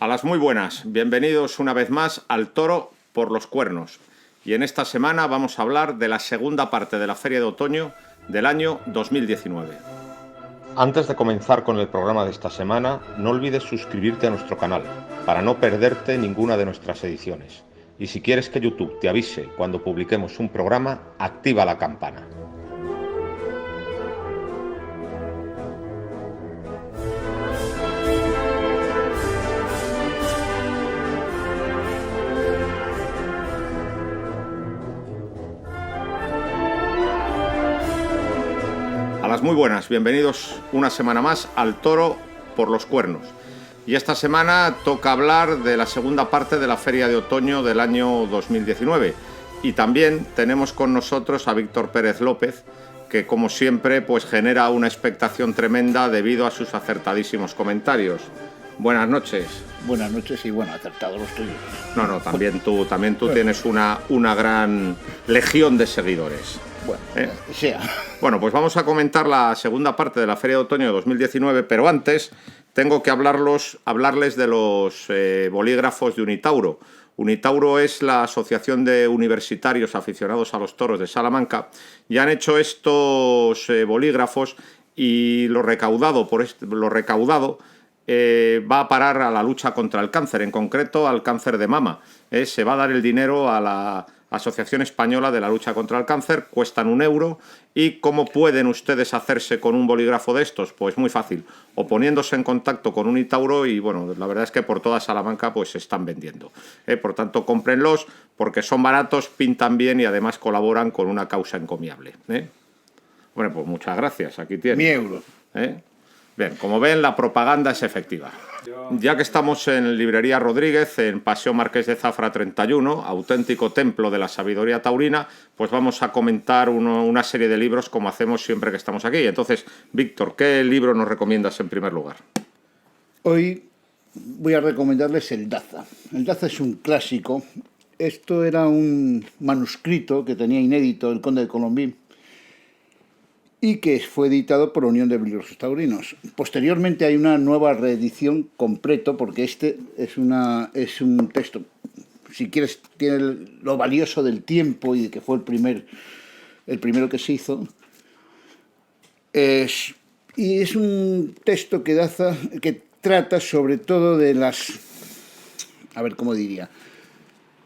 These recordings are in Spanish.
A las muy buenas, bienvenidos una vez más al Toro por los Cuernos. Y en esta semana vamos a hablar de la segunda parte de la Feria de Otoño del año 2019. Antes de comenzar con el programa de esta semana, no olvides suscribirte a nuestro canal para no perderte ninguna de nuestras ediciones. Y si quieres que YouTube te avise cuando publiquemos un programa, activa la campana. A las muy buenas, bienvenidos una semana más al Toro por los Cuernos. Y esta semana toca hablar de la segunda parte de la Feria de Otoño del año 2019. Y también tenemos con nosotros a Víctor Pérez López, que como siempre pues genera una expectación tremenda debido a sus acertadísimos comentarios. Buenas noches. Buenas noches y bueno, acertados los tuyos. No, también tú tienes una gran legión de seguidores. Bueno, sea. Bueno, pues vamos a comentar la segunda parte de la Feria de Otoño de 2019, pero antes tengo que hablarles de los bolígrafos de Unitauro. Unitauro es la asociación de universitarios aficionados a los toros de Salamanca y han hecho estos bolígrafos y lo recaudado va a parar a la lucha contra el cáncer, en concreto al cáncer de mama. Se va a dar el dinero a la Asociación Española de la Lucha contra el Cáncer, cuestan €1. ¿Y cómo pueden ustedes hacerse con un bolígrafo de estos? Pues muy fácil, o poniéndose en contacto con Unitauro y bueno, la verdad es que por toda Salamanca pues se están vendiendo. Por tanto, cómprenlos porque son baratos, pintan bien y además colaboran con una causa encomiable. Bueno, pues muchas gracias, aquí tienen. €1. Bien, como ven, la propaganda es efectiva. Ya que estamos en Librería Rodríguez, en Paseo Marqués de Zafra 31, auténtico templo de la sabiduría taurina, pues vamos a comentar una serie de libros como hacemos siempre que estamos aquí. Entonces, Víctor, ¿qué libro nos recomiendas en primer lugar? Hoy voy a recomendarles el Daza. El Daza es un clásico. Esto era un manuscrito que tenía inédito el conde de Colombín y que fue editado por la Unión de Bibliógrafos Taurinos. Posteriormente hay una nueva reedición completo, porque este es un texto, si quieres, tiene lo valioso del tiempo y de que fue el primero que se hizo. Y es un texto que trata sobre todo de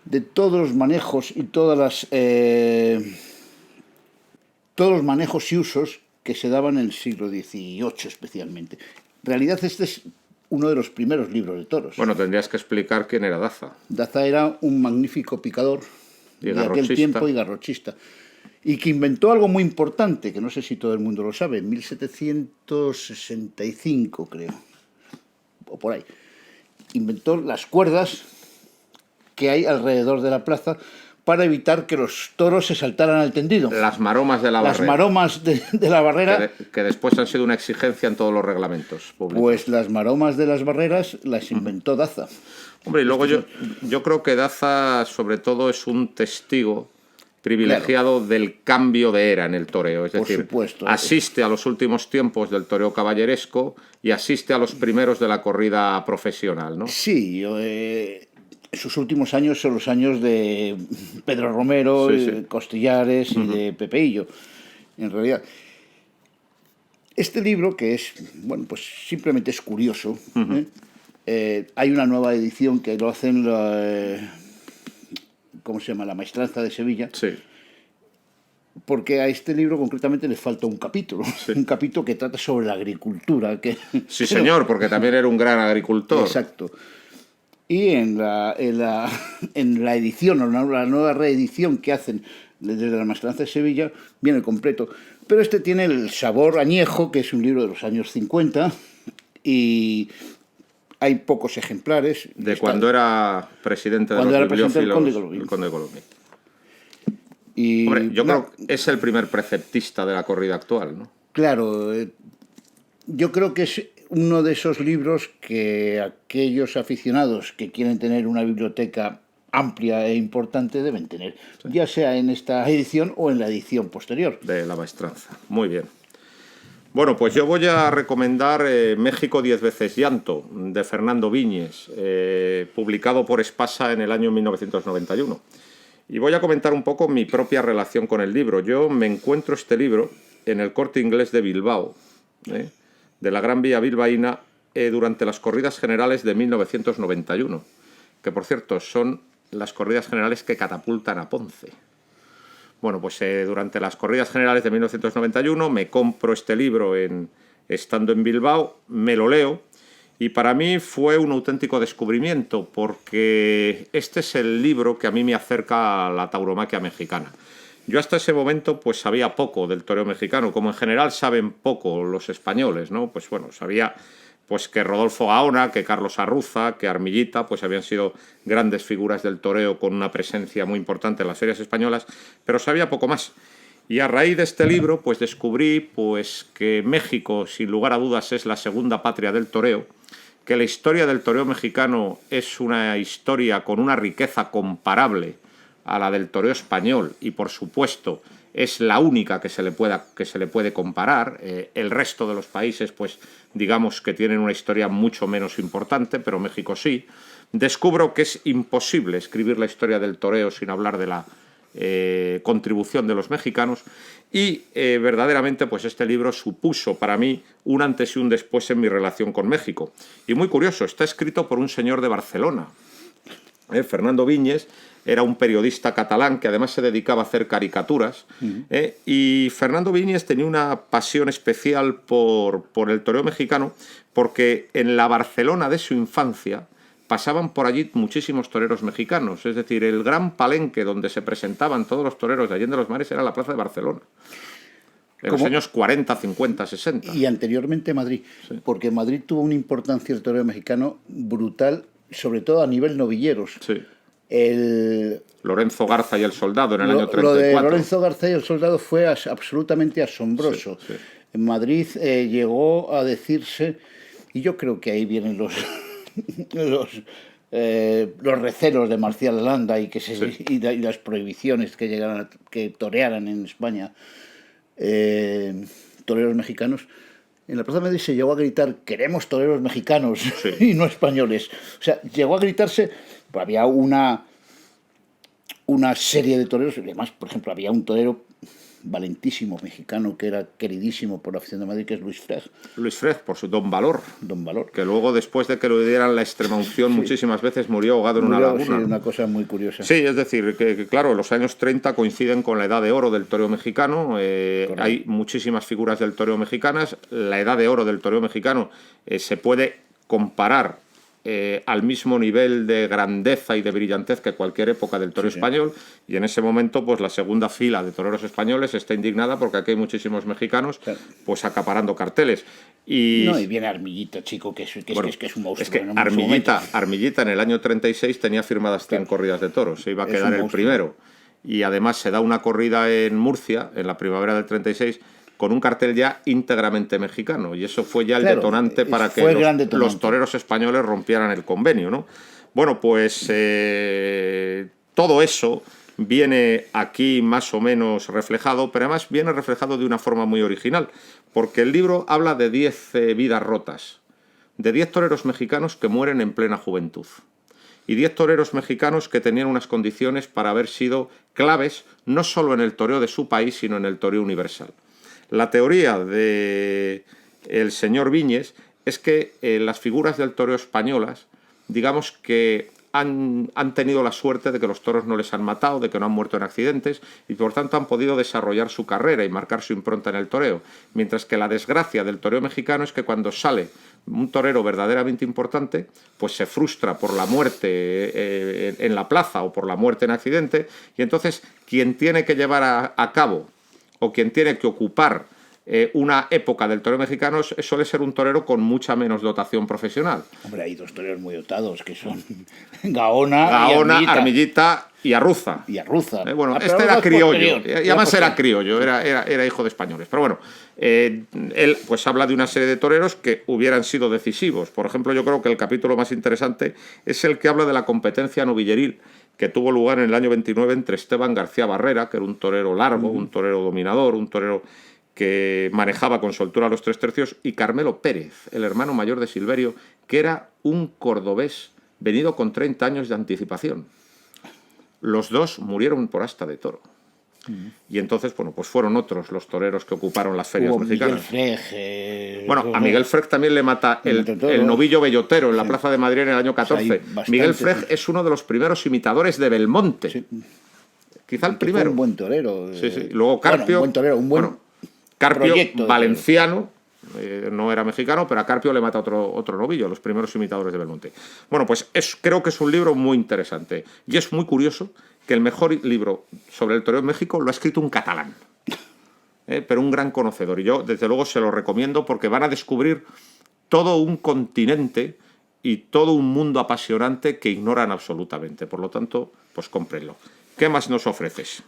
de todos los manejos y todos los manejos y usos que se daban en el siglo XVIII especialmente. En realidad este es uno de los primeros libros de toros. Bueno, tendrías que explicar quién era Daza. Daza era un magnífico picador de aquel tiempo y garrochista. Y que inventó algo muy importante, que no sé si todo el mundo lo sabe, en 1765 creo, o por ahí. Inventó las cuerdas que hay alrededor de la plaza para evitar que los toros se saltaran al tendido. Las maromas de la barrera. Las maromas de la barrera. Que después han sido una exigencia en todos los reglamentos públicos. Pues las maromas de las barreras las inventó Daza. Hombre, y luego yo creo que Daza sobre todo es un testigo privilegiado, claro, del cambio de era en el toreo. Es decir, supuesto, asiste a los últimos tiempos del toreo caballeresco y asiste a los primeros de la corrida profesional, ¿no? Sí, sus últimos años son los años de Pedro Romero, sí. Costillares y de Pepeillo, en realidad. Este libro, que es, bueno, pues simplemente es curioso, hay una nueva edición que lo hacen, ¿cómo se llama?, la Maestranza de Sevilla. Sí. Porque a este libro concretamente le falta un capítulo, sí. Un capítulo que trata sobre la agricultura. Sí, señor, porque también era un gran agricultor. Exacto. Y en la edición, o la nueva reedición que hacen desde la Maestranza de Sevilla, viene completo. Pero este tiene el sabor añejo, que es un libro de los años 50, y hay pocos ejemplares. Cuando era presidente de los bibliófilos, el conde de Colombín. Y hombre, yo creo que es el primer preceptista de la corrida actual, ¿no? Claro, yo creo que es uno de esos libros que aquellos aficionados que quieren tener una biblioteca amplia e importante deben tener, sí, ya sea en esta edición o en la edición posterior. De la Maestranza. Muy bien. Bueno, pues yo voy a recomendar México 10 veces llanto, de Fernando Viñes, publicado por Espasa en el año 1991. Y voy a comentar un poco mi propia relación con el libro. Yo me encuentro este libro en el Corte Inglés de Bilbao, de la Gran Vía bilbaína, durante las corridas generales de 1991, que por cierto son las corridas generales que catapultan a Ponce. Bueno, pues durante las corridas generales de 1991 me compro este libro estando en Bilbao, me lo leo, y para mí fue un auténtico descubrimiento, porque este es el libro que a mí me acerca a la tauromaquia mexicana. Yo hasta ese momento pues sabía poco del toreo mexicano, como en general saben poco los españoles, ¿no? Pues bueno, sabía pues que Rodolfo Gaona, que Carlos Arruza, que Armillita, pues habían sido grandes figuras del toreo con una presencia muy importante en las ferias españolas, pero sabía poco más. Y a raíz de este libro pues descubrí pues que México, sin lugar a dudas, es la segunda patria del toreo, que la historia del toreo mexicano es una historia con una riqueza comparable a la del toreo español, y por supuesto es la única que se le puede comparar. El resto de los países pues digamos que tienen una historia mucho menos importante, pero México sí. Descubro que es imposible escribir la historia del toreo sin hablar de la contribución de los mexicanos, y verdaderamente pues este libro supuso para mí un antes y un después en mi relación con México. Y muy curioso, está escrito por un señor de Barcelona. Fernando Viñes era un periodista catalán que además se dedicaba a hacer caricaturas, y Fernando Viñes tenía una pasión especial por el toreo mexicano, porque en la Barcelona de su infancia pasaban por allí muchísimos toreros mexicanos. Es decir, el gran palenque donde se presentaban todos los toreros de Allende los Mares era la Plaza de Barcelona, en los años 40, 50, 60. Y anteriormente Madrid, sí, porque Madrid tuvo una importancia el toreo mexicano brutal, sobre todo a nivel novilleros. Sí. Lorenzo Garza y el Soldado en el año 34. Lo de Lorenzo Garza y el Soldado fue absolutamente asombroso. Sí, sí. En Madrid llegó a decirse, y yo creo que ahí vienen los recelos de Marcial Landa y las prohibiciones que llegaron que torearan en España toreros mexicanos. En la Plaza de Madrid se llegó a gritar: queremos toreros mexicanos, sí, y no españoles. O sea, llegó a gritarse, pues había una serie de toreros, y además, por ejemplo, había un torero valentísimo mexicano que era queridísimo por la afición de Madrid, que es Luis Freg. Luis Freg, por su Don Valor. Don Valor. Que luego, después de que le dieran la extremaunción, sí, muchísimas veces murió ahogado en una laguna. Sí, una cosa muy curiosa. Sí, es decir, que claro, los años 30 coinciden con la edad de oro del toreo mexicano. Hay muchísimas figuras del toreo mexicanas. La edad de oro del toreo mexicano se puede comparar al mismo nivel de grandeza y de brillantez que cualquier época del toreo español, y en ese momento pues la segunda fila de toreros españoles está indignada porque aquí hay muchísimos mexicanos pues acaparando carteles. Y viene Armillita, chico, que es un monstruo. Es que Armillita en el año 36 tenía firmadas 100 corridas de toros, se iba a quedar el primero, y además se da una corrida en Murcia en la primavera del 36 con un cartel ya íntegramente mexicano, y eso fue ya el detonante para que los toreros españoles rompieran el convenio, ¿no? Bueno, pues todo eso viene aquí más o menos reflejado, pero además viene reflejado de una forma muy original, porque el libro habla de 10 vidas rotas, de 10 toreros mexicanos que mueren en plena juventud, y 10 toreros mexicanos que tenían unas condiciones para haber sido claves no solo en el toreo de su país, sino en el toreo universal. La teoría del señor Viñes es que las figuras del toreo españolas, digamos que han tenido la suerte de que los toros no les han matado, de que no han muerto en accidentes, y por tanto han podido desarrollar su carrera y marcar su impronta en el toreo. Mientras que la desgracia del toreo mexicano es que cuando sale un torero verdaderamente importante, pues se frustra por la muerte en la plaza o por la muerte en accidente, y entonces quien tiene que llevar a cabo o quien tiene que ocupar una época del toreo mexicano suele ser un torero con mucha menos dotación profesional. Hombre, hay dos toreros muy dotados, que son Gaona, Armillita y Arruza. Bueno, este era criollo, y además era criollo, era hijo de españoles. Pero bueno, él pues habla de una serie de toreros que hubieran sido decisivos. Por ejemplo, yo creo que el capítulo más interesante es el que habla de la competencia novilleril que tuvo lugar en el año 29 entre Esteban García Barrera, que era un torero largo, un torero dominador, un torero que manejaba con soltura los 3/3, y Carmelo Pérez, el hermano mayor de Silverio, que era un cordobés venido con 30 años de anticipación. Los dos murieron por asta de toro. Y entonces, bueno, pues fueron otros los toreros que ocuparon las ferias mexicanas. Miguel Freg, Bueno, a Miguel Freg también le mata el novillo bellotero en la Plaza de Madrid en el año 14. Miguel Freg es uno de los primeros imitadores de Belmonte. Sí. Quizá el que primero. fue un buen torero. Sí, sí. Luego Carpio. Bueno, un buen torero, un buen Carpio, proyecto valenciano, no era mexicano, pero a Carpio le mata otro novillo, los primeros imitadores de Belmonte. Bueno, pues creo que es un libro muy interesante. Y es muy curioso que el mejor libro sobre el toreo en México lo ha escrito un catalán, pero un gran conocedor. Y yo, desde luego, se lo recomiendo porque van a descubrir todo un continente y todo un mundo apasionante que ignoran absolutamente. Por lo tanto, pues cómprenlo. ¿Qué más nos ofreces?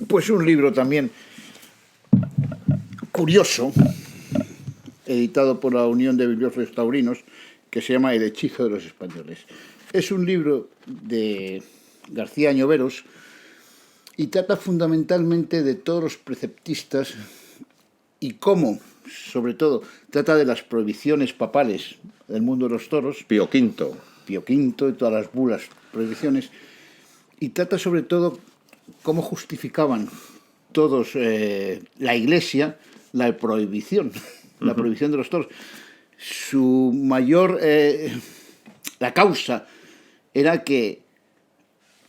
Pues un libro también curioso, editado por la Unión de Bibliófilos Taurinos, que se llama El hechizo de los españoles. Es un libro de García Añoveros y trata fundamentalmente de todos los preceptistas y cómo, sobre todo, trata de las prohibiciones papales del mundo de los toros. Pío V. Pío V y todas las bulas, prohibiciones. Y trata sobre todo cómo justificaban todos la Iglesia la prohibición, la prohibición de los toros. Su mayor... la causa era que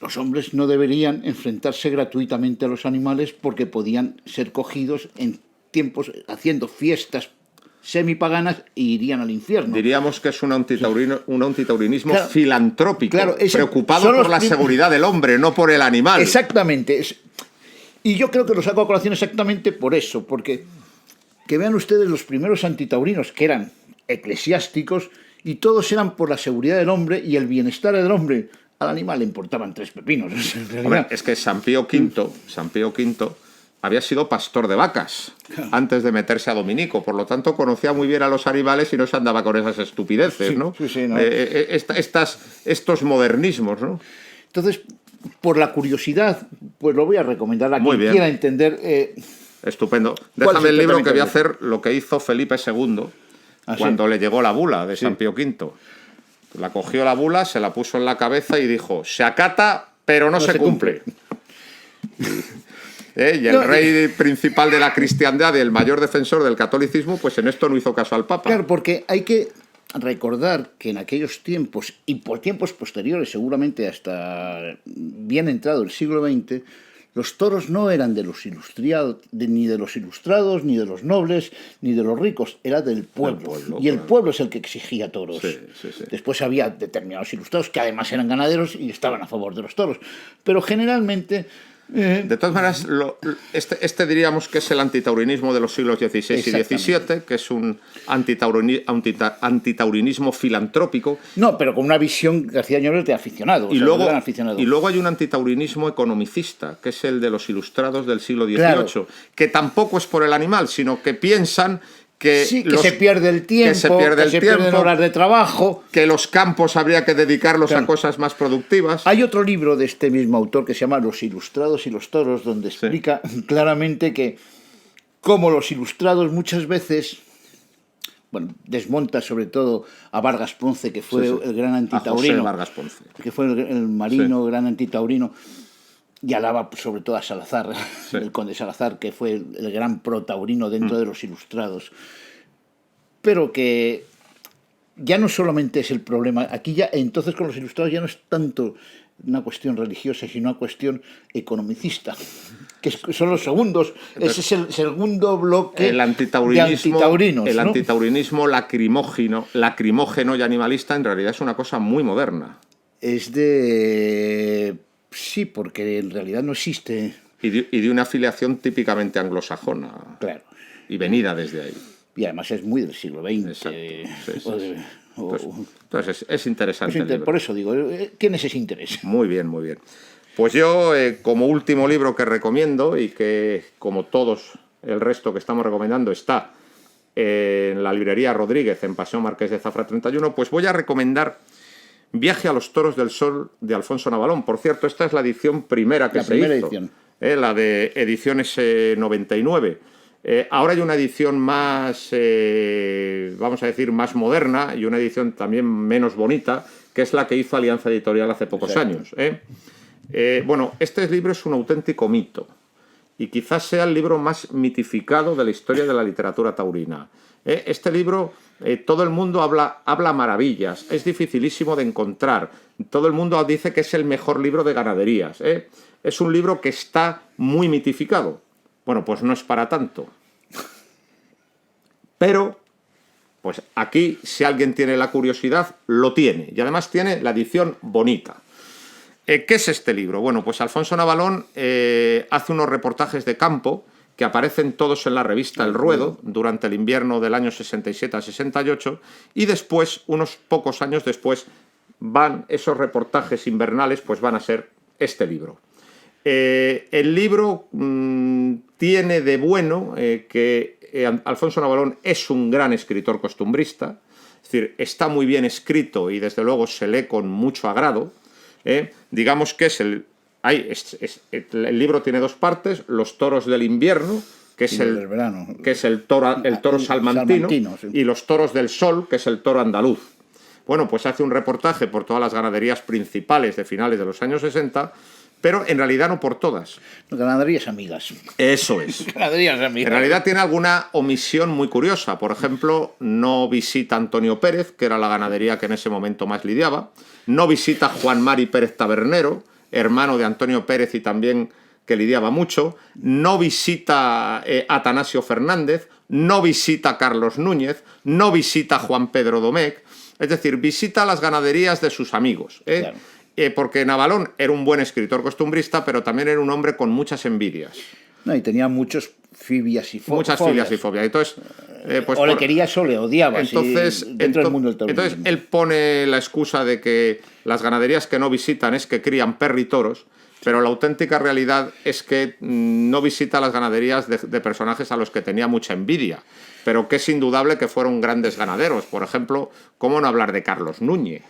los hombres no deberían enfrentarse gratuitamente a los animales porque podían ser cogidos en tiempos haciendo fiestas semipaganas y irían al infierno. Diríamos que es un antitaurinismo Claro, filantrópico, claro, preocupado por la seguridad del hombre, no por el animal. Exactamente. Y yo creo que lo saco a colación exactamente por eso, porque que vean ustedes los primeros antitaurinos, que eran eclesiásticos, y todos eran por la seguridad del hombre y el bienestar del hombre. Al animal le importaban tres pepinos. En realidad. Hombre, es que San Pío V había sido pastor de vacas antes de meterse a dominico, por lo tanto conocía muy bien a los animales y no se andaba con esas estupideces, ¿no? Sí, ¿no? Estos modernismos, ¿no? Entonces, por la curiosidad, pues lo voy a recomendar a quien quiera entender. Estupendo. Déjame el libro, que voy a hacer lo que hizo Felipe II cuando le llegó la bula de San Pío V. La cogió la bula, se la puso en la cabeza y dijo: se acata, pero no se cumple. Y el rey principal de la cristiandad y el mayor defensor del catolicismo, pues en esto no hizo caso al Papa. Claro, porque hay que recordar que en aquellos tiempos, y por tiempos posteriores, seguramente hasta bien entrado el siglo XX, los toros no eran de los ilustrados, ni de los ilustrados, ni de los nobles, ni de los ricos, era del pueblo. Y el pueblo es el que exigía toros. Sí. Después había determinados ilustrados que además eran ganaderos y estaban a favor de los toros. Pero generalmente... De todas maneras, este diríamos que es el antitaurinismo de los siglos XVI y XVII, que es un antitaurinismo filantrópico. No, pero con una visión García Añoveros de aficionado. Y luego hay un antitaurinismo economicista, que es el de los ilustrados del siglo XVIII, claro, que tampoco es por el animal, sino que piensan que se pierde el tiempo, que se pierden horas de trabajo. Que los campos habría que dedicarlos a cosas más productivas. Hay otro libro de este mismo autor que se llama Los ilustrados y los toros, donde explica claramente que cómo los ilustrados muchas veces, desmonta sobre todo a Vargas Ponce, que fue el gran antitaurino. A José Vargas Ponce. Que fue el marino, gran antitaurino. Y alaba sobre todo a Salazar, el conde Salazar, que fue el gran protaurino dentro de los ilustrados. Pero que ya no solamente es el problema, aquí ya entonces con los ilustrados ya no es tanto una cuestión religiosa, sino una cuestión economicista, que son los segundos, ese es el segundo bloque de antitaurinos. El antitaurismo lacrimógeno y animalista en realidad es una cosa muy moderna. Sí, porque en realidad no existe... Y de una afiliación típicamente anglosajona. Claro. Y venida desde ahí. Y además es muy del siglo XX. Exacto. Entonces es interesante. Por eso digo, tienes ese interés. Muy bien, muy bien. Pues yo, como último libro que recomiendo, y que como todos el resto que estamos recomendando está en la librería Rodríguez, en Paseo Marqués de Zafra 31, pues voy a recomendar Viaje a los toros del sol, de Alfonso Navalón. Por cierto, esta es la edición primera que se hizo. La de Ediciones 99. Ahora hay una edición más, vamos a decir, más moderna y una edición también menos bonita, que es la que hizo Alianza Editorial hace pocos años. Bueno, este libro es un auténtico mito y quizás sea el libro más mitificado de la historia de la literatura taurina. Este libro, todo el mundo habla maravillas, es dificilísimo de encontrar, todo el mundo dice que es el mejor libro de ganaderías. Es un libro que está muy mitificado. Bueno, pues no es para tanto. Pero, pues aquí, si alguien tiene la curiosidad, lo tiene. Y además tiene la edición bonita. ¿Qué es este libro? Bueno, pues Alfonso Navalón hace unos reportajes de campo que aparecen todos en la revista El Ruedo durante el invierno del año 67 a 68 y después, unos pocos años después, esos reportajes invernales pues van a ser este libro. El libro tiene de bueno que Alfonso Navalón es un gran escritor costumbrista, es decir, está muy bien escrito y desde luego se lee con mucho agrado. Digamos que el libro tiene dos partes: Los toros del invierno, que es el toro salmantino, sí, y Los toros del sol, que es el toro andaluz. Bueno, pues hace un reportaje por todas las ganaderías principales de finales de los años 60, pero en realidad no por todas. Ganaderías amigas. Eso es. Ganaderías amigas. En realidad tiene alguna omisión muy curiosa. Por ejemplo, no visita Antonio Pérez, que era la ganadería que en ese momento más lidiaba. No visita Juan Mari Pérez Tabernero, hermano de Antonio Pérez y también que lidiaba mucho. No visita Atanasio Fernández. No visita Carlos Núñez. No visita Juan Pedro Domecq. Es decir, visita las ganaderías de sus amigos. Claro. Porque Navalón era un buen escritor costumbrista, pero también era un hombre con muchas envidias. No, y tenía muchas filias y fobias. Muchas filias y fobias. Entonces, pues o le querías o le odiabas. Entonces, dentro del mundo del taurinismo. Entonces, él pone la excusa de que las ganaderías que no visitan es que crían perritoros, pero la auténtica realidad es que no visita las ganaderías de personajes a los que tenía mucha envidia, pero que es indudable que fueron grandes ganaderos. Por ejemplo, ¿cómo no hablar de Carlos Núñez?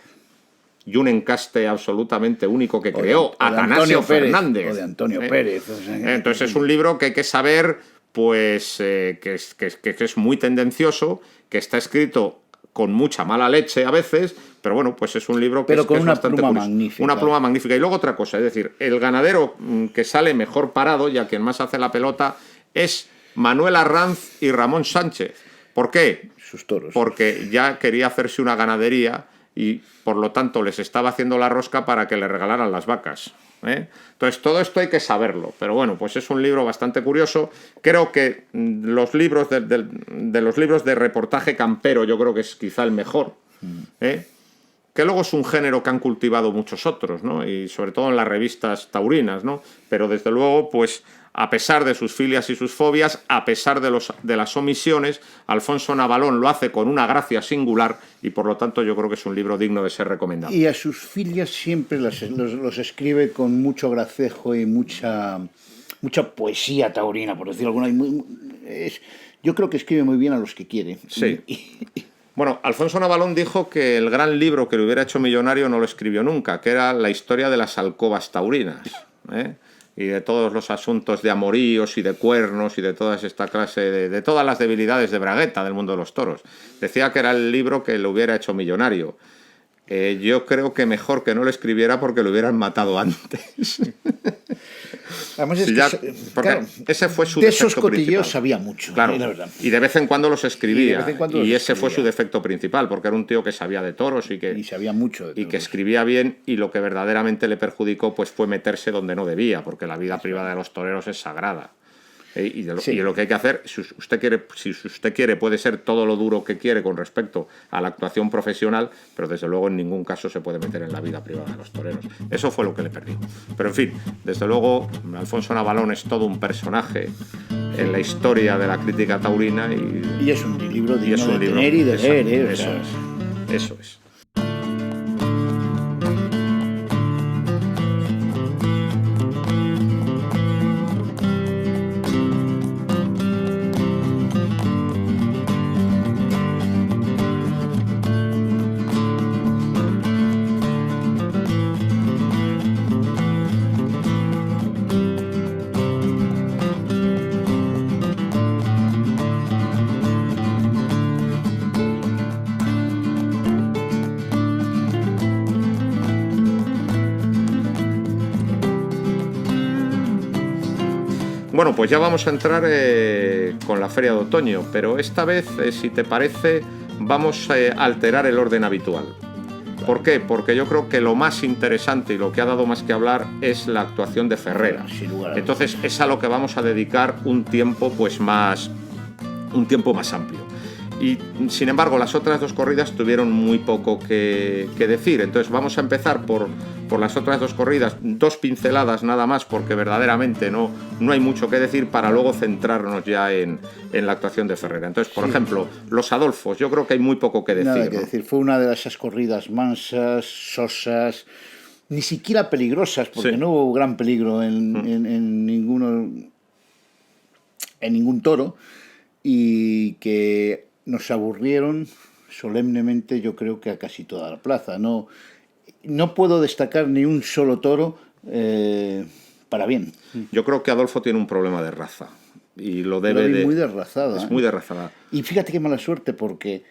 Y un encaste absolutamente único que creó, Atanasio Fernández. O de Antonio Pérez. Entonces es un libro que hay que saber, pues, que es muy tendencioso, que está escrito con mucha mala leche a veces, pero bueno, pues es un libro que, con es una bastante pluma curioso. magnífica. Una pluma magnífica. Y luego otra cosa, es decir, el ganadero que sale mejor parado y a quien más hace la pelota es Manuel Arranz y Ramón Sánchez. ¿Por qué? Sus toros. Porque ya quería hacerse una ganadería y por lo tanto les estaba haciendo la rosca para que le regalaran las vacas. Entonces todo esto hay que saberlo, pero bueno, pues es un libro bastante curioso. Creo que los libros de los libros de reportaje campero yo creo que es quizá el mejor, que luego es un género que han cultivado muchos otros, ¿no? Y sobre todo en las revistas taurinas, ¿no? Pero desde luego, pues a pesar de sus filias y sus fobias, a pesar de las omisiones, Alfonso Navalón lo hace con una gracia singular y por lo tanto yo creo que es un libro digno de ser recomendado. Y a sus filias siempre los escribe con mucho gracejo y mucha poesía taurina, por decirlo alguna. Yo creo que escribe muy bien a los que quiere. Sí. Bueno, Alfonso Navalón dijo que el gran libro que le hubiera hecho millonario no lo escribió nunca, que era la historia de las alcobas taurinas, y de todos los asuntos de amoríos y de cuernos y de toda esta clase de todas las debilidades de Bragueta del mundo de los toros. Decía que era el libro que le hubiera hecho millonario. Yo creo que mejor que no lo escribiera porque lo hubieran matado antes. Además es porque claro, ese fue su de defecto esos cotilleos principal. sabía mucho, Claro, la verdad. y de vez en cuando los escribía. Y ese fue escribía. su defecto principal, porque era un tío que sabía de toros y sabía mucho de toros. Y que escribía bien, y lo que verdaderamente le perjudicó pues fue meterse donde no debía, porque la vida privada de los toreros es sagrada. Y lo que hay que hacer, si usted quiere, puede ser todo lo duro que quiere con respecto a la actuación profesional, pero desde luego en ningún caso se puede meter en la vida privada de los toreros. Eso fue lo que le perdió. Pero en fin, desde luego, Alfonso Navalón es todo un personaje en la historia de la crítica taurina. Y es un libro digno de tener y de leer. Eso es. Bueno, pues ya vamos a entrar con la Feria de Otoño, pero esta vez, si te parece, vamos a alterar el orden habitual. ¿Por qué? Porque yo creo que lo más interesante y lo que ha dado más que hablar es la actuación de Ferrera. Sin lugar a dudas. Entonces es a lo que vamos a dedicar un tiempo más amplio. Y sin embargo las otras dos corridas tuvieron muy poco que decir. Entonces vamos a empezar por las otras dos corridas, 2 pinceladas nada más, porque verdaderamente no hay mucho que decir, para luego centrarnos ya en la actuación de Ferrera. Entonces, por ejemplo, los Adolfos, yo creo que hay muy poco que decir. Nada que ¿no? decir, fue una de esas corridas mansas, sosas, ni siquiera peligrosas, porque Sí. no hubo gran peligro en ningún toro, y que nos aburrieron solemnemente, yo creo que a casi toda la plaza. No puedo destacar ni un solo toro para bien. Yo creo que Adolfo tiene un problema de raza y lo La debe vi de... muy desrazada. Es muy desrazada. Y fíjate qué mala suerte, porque,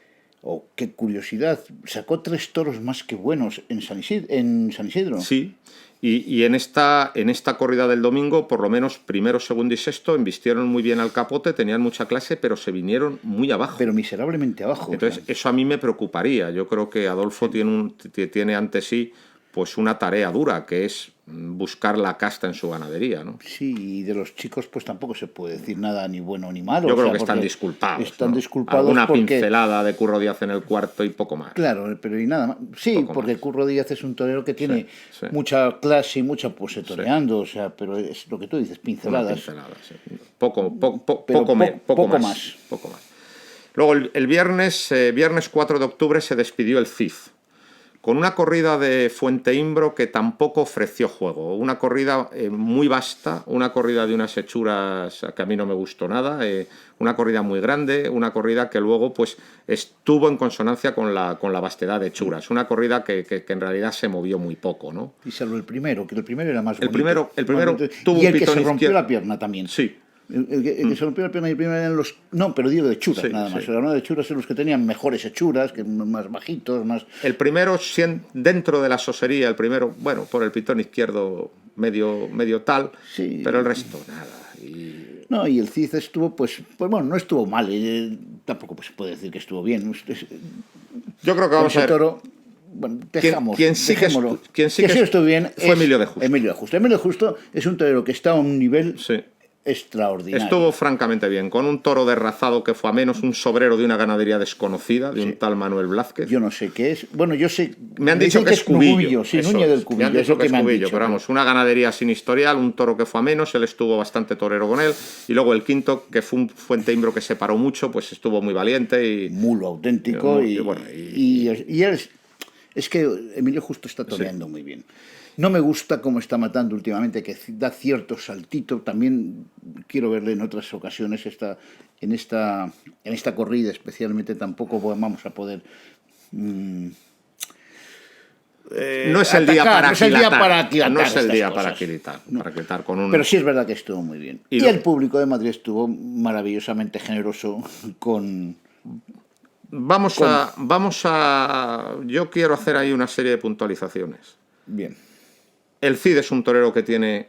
qué curiosidad, sacó 3 toros más que buenos en San Isidro. Sí, y en esta corrida del domingo, por lo menos primero, segundo y sexto, embistieron muy bien al capote, tenían mucha clase, pero se vinieron muy abajo. Pero miserablemente abajo. Entonces, eso a mí me preocuparía. Yo creo que Adolfo tiene ante sí pues una tarea dura, que es buscar la casta en su ganadería, ¿no? Sí, y de los chicos pues tampoco se puede decir nada ni bueno ni malo. Yo o creo sea, que están porque disculpados. Están ¿no? disculpados Alguna porque... pincelada de Curro Díaz en el cuarto y poco más. Claro, pero y nada más. Sí, Poco porque más. Curro Díaz es un torero que tiene sí. mucha clase y mucha pose toreando, o sea, pero es lo que tú dices, Una pinceladas. pincelada, sí. Poco poco más. más. Poco más. Luego, el viernes 4 de octubre, se despidió el CIF, con una corrida de Fuenteimbro que tampoco ofreció juego. Una corrida muy vasta, una corrida de unas hechuras que a mí no me gustó nada, una corrida muy grande, una corrida que luego pues estuvo en consonancia con la vastedad de hechuras. Una corrida que en realidad se movió muy poco, ¿no? Y salvo el primero, que el primero era más El bonito. primero tuvo y un el que se pitón rompió izquierdo. la pierna también. Sí. El que se rompió la pierna y el primero eran los... No, pero digo de hechuras, Sí, nada más. sí. Hablando de hechuras, son los que tenían mejores hechuras, que más bajitos, más... El primero, dentro de la sosería, el primero, bueno, por el pitón izquierdo medio tal, Sí. pero el resto nada. Y No, y el Cid estuvo, pues bueno, no estuvo mal, tampoco pues, se puede decir que estuvo bien. yo creo que vamos Ese a ver. toro, bueno, Quien sí que estuvo bien fue Emilio de Justo. Emilio de Justo. Emilio de Justo es un torero que está a un nivel Sí. extraordinario. Estuvo francamente bien, con un toro derrazado que fue a menos, un sobrero de una ganadería desconocida, de un tal Manuel Blázquez. Yo no sé qué es. Bueno, yo sé... Me han dicho dicen que es cubillo. Sí, eso Núñez es. del Cubillo. Me han es dicho lo que es me han cubillo, dicho, pero vamos, una ganadería sin historial, un toro que fue a menos, él estuvo bastante torero con él, y luego el quinto, que fue un Fuenteimbro que se paró mucho, pues estuvo muy valiente y... Mulo auténtico. Y Y bueno, él es que Emilio Justo está toreando muy bien. No me gusta cómo está matando últimamente, que da cierto saltito. También quiero verle en otras ocasiones. En esta corrida especialmente tampoco vamos a poder... no es el día para aquilatar. No es el día para aquilatar con un... Pero sí es verdad que estuvo muy bien. Y el público de Madrid estuvo maravillosamente generoso con... Vamos a... Yo quiero hacer ahí una serie de puntualizaciones. Bien. El Cid es un torero que tiene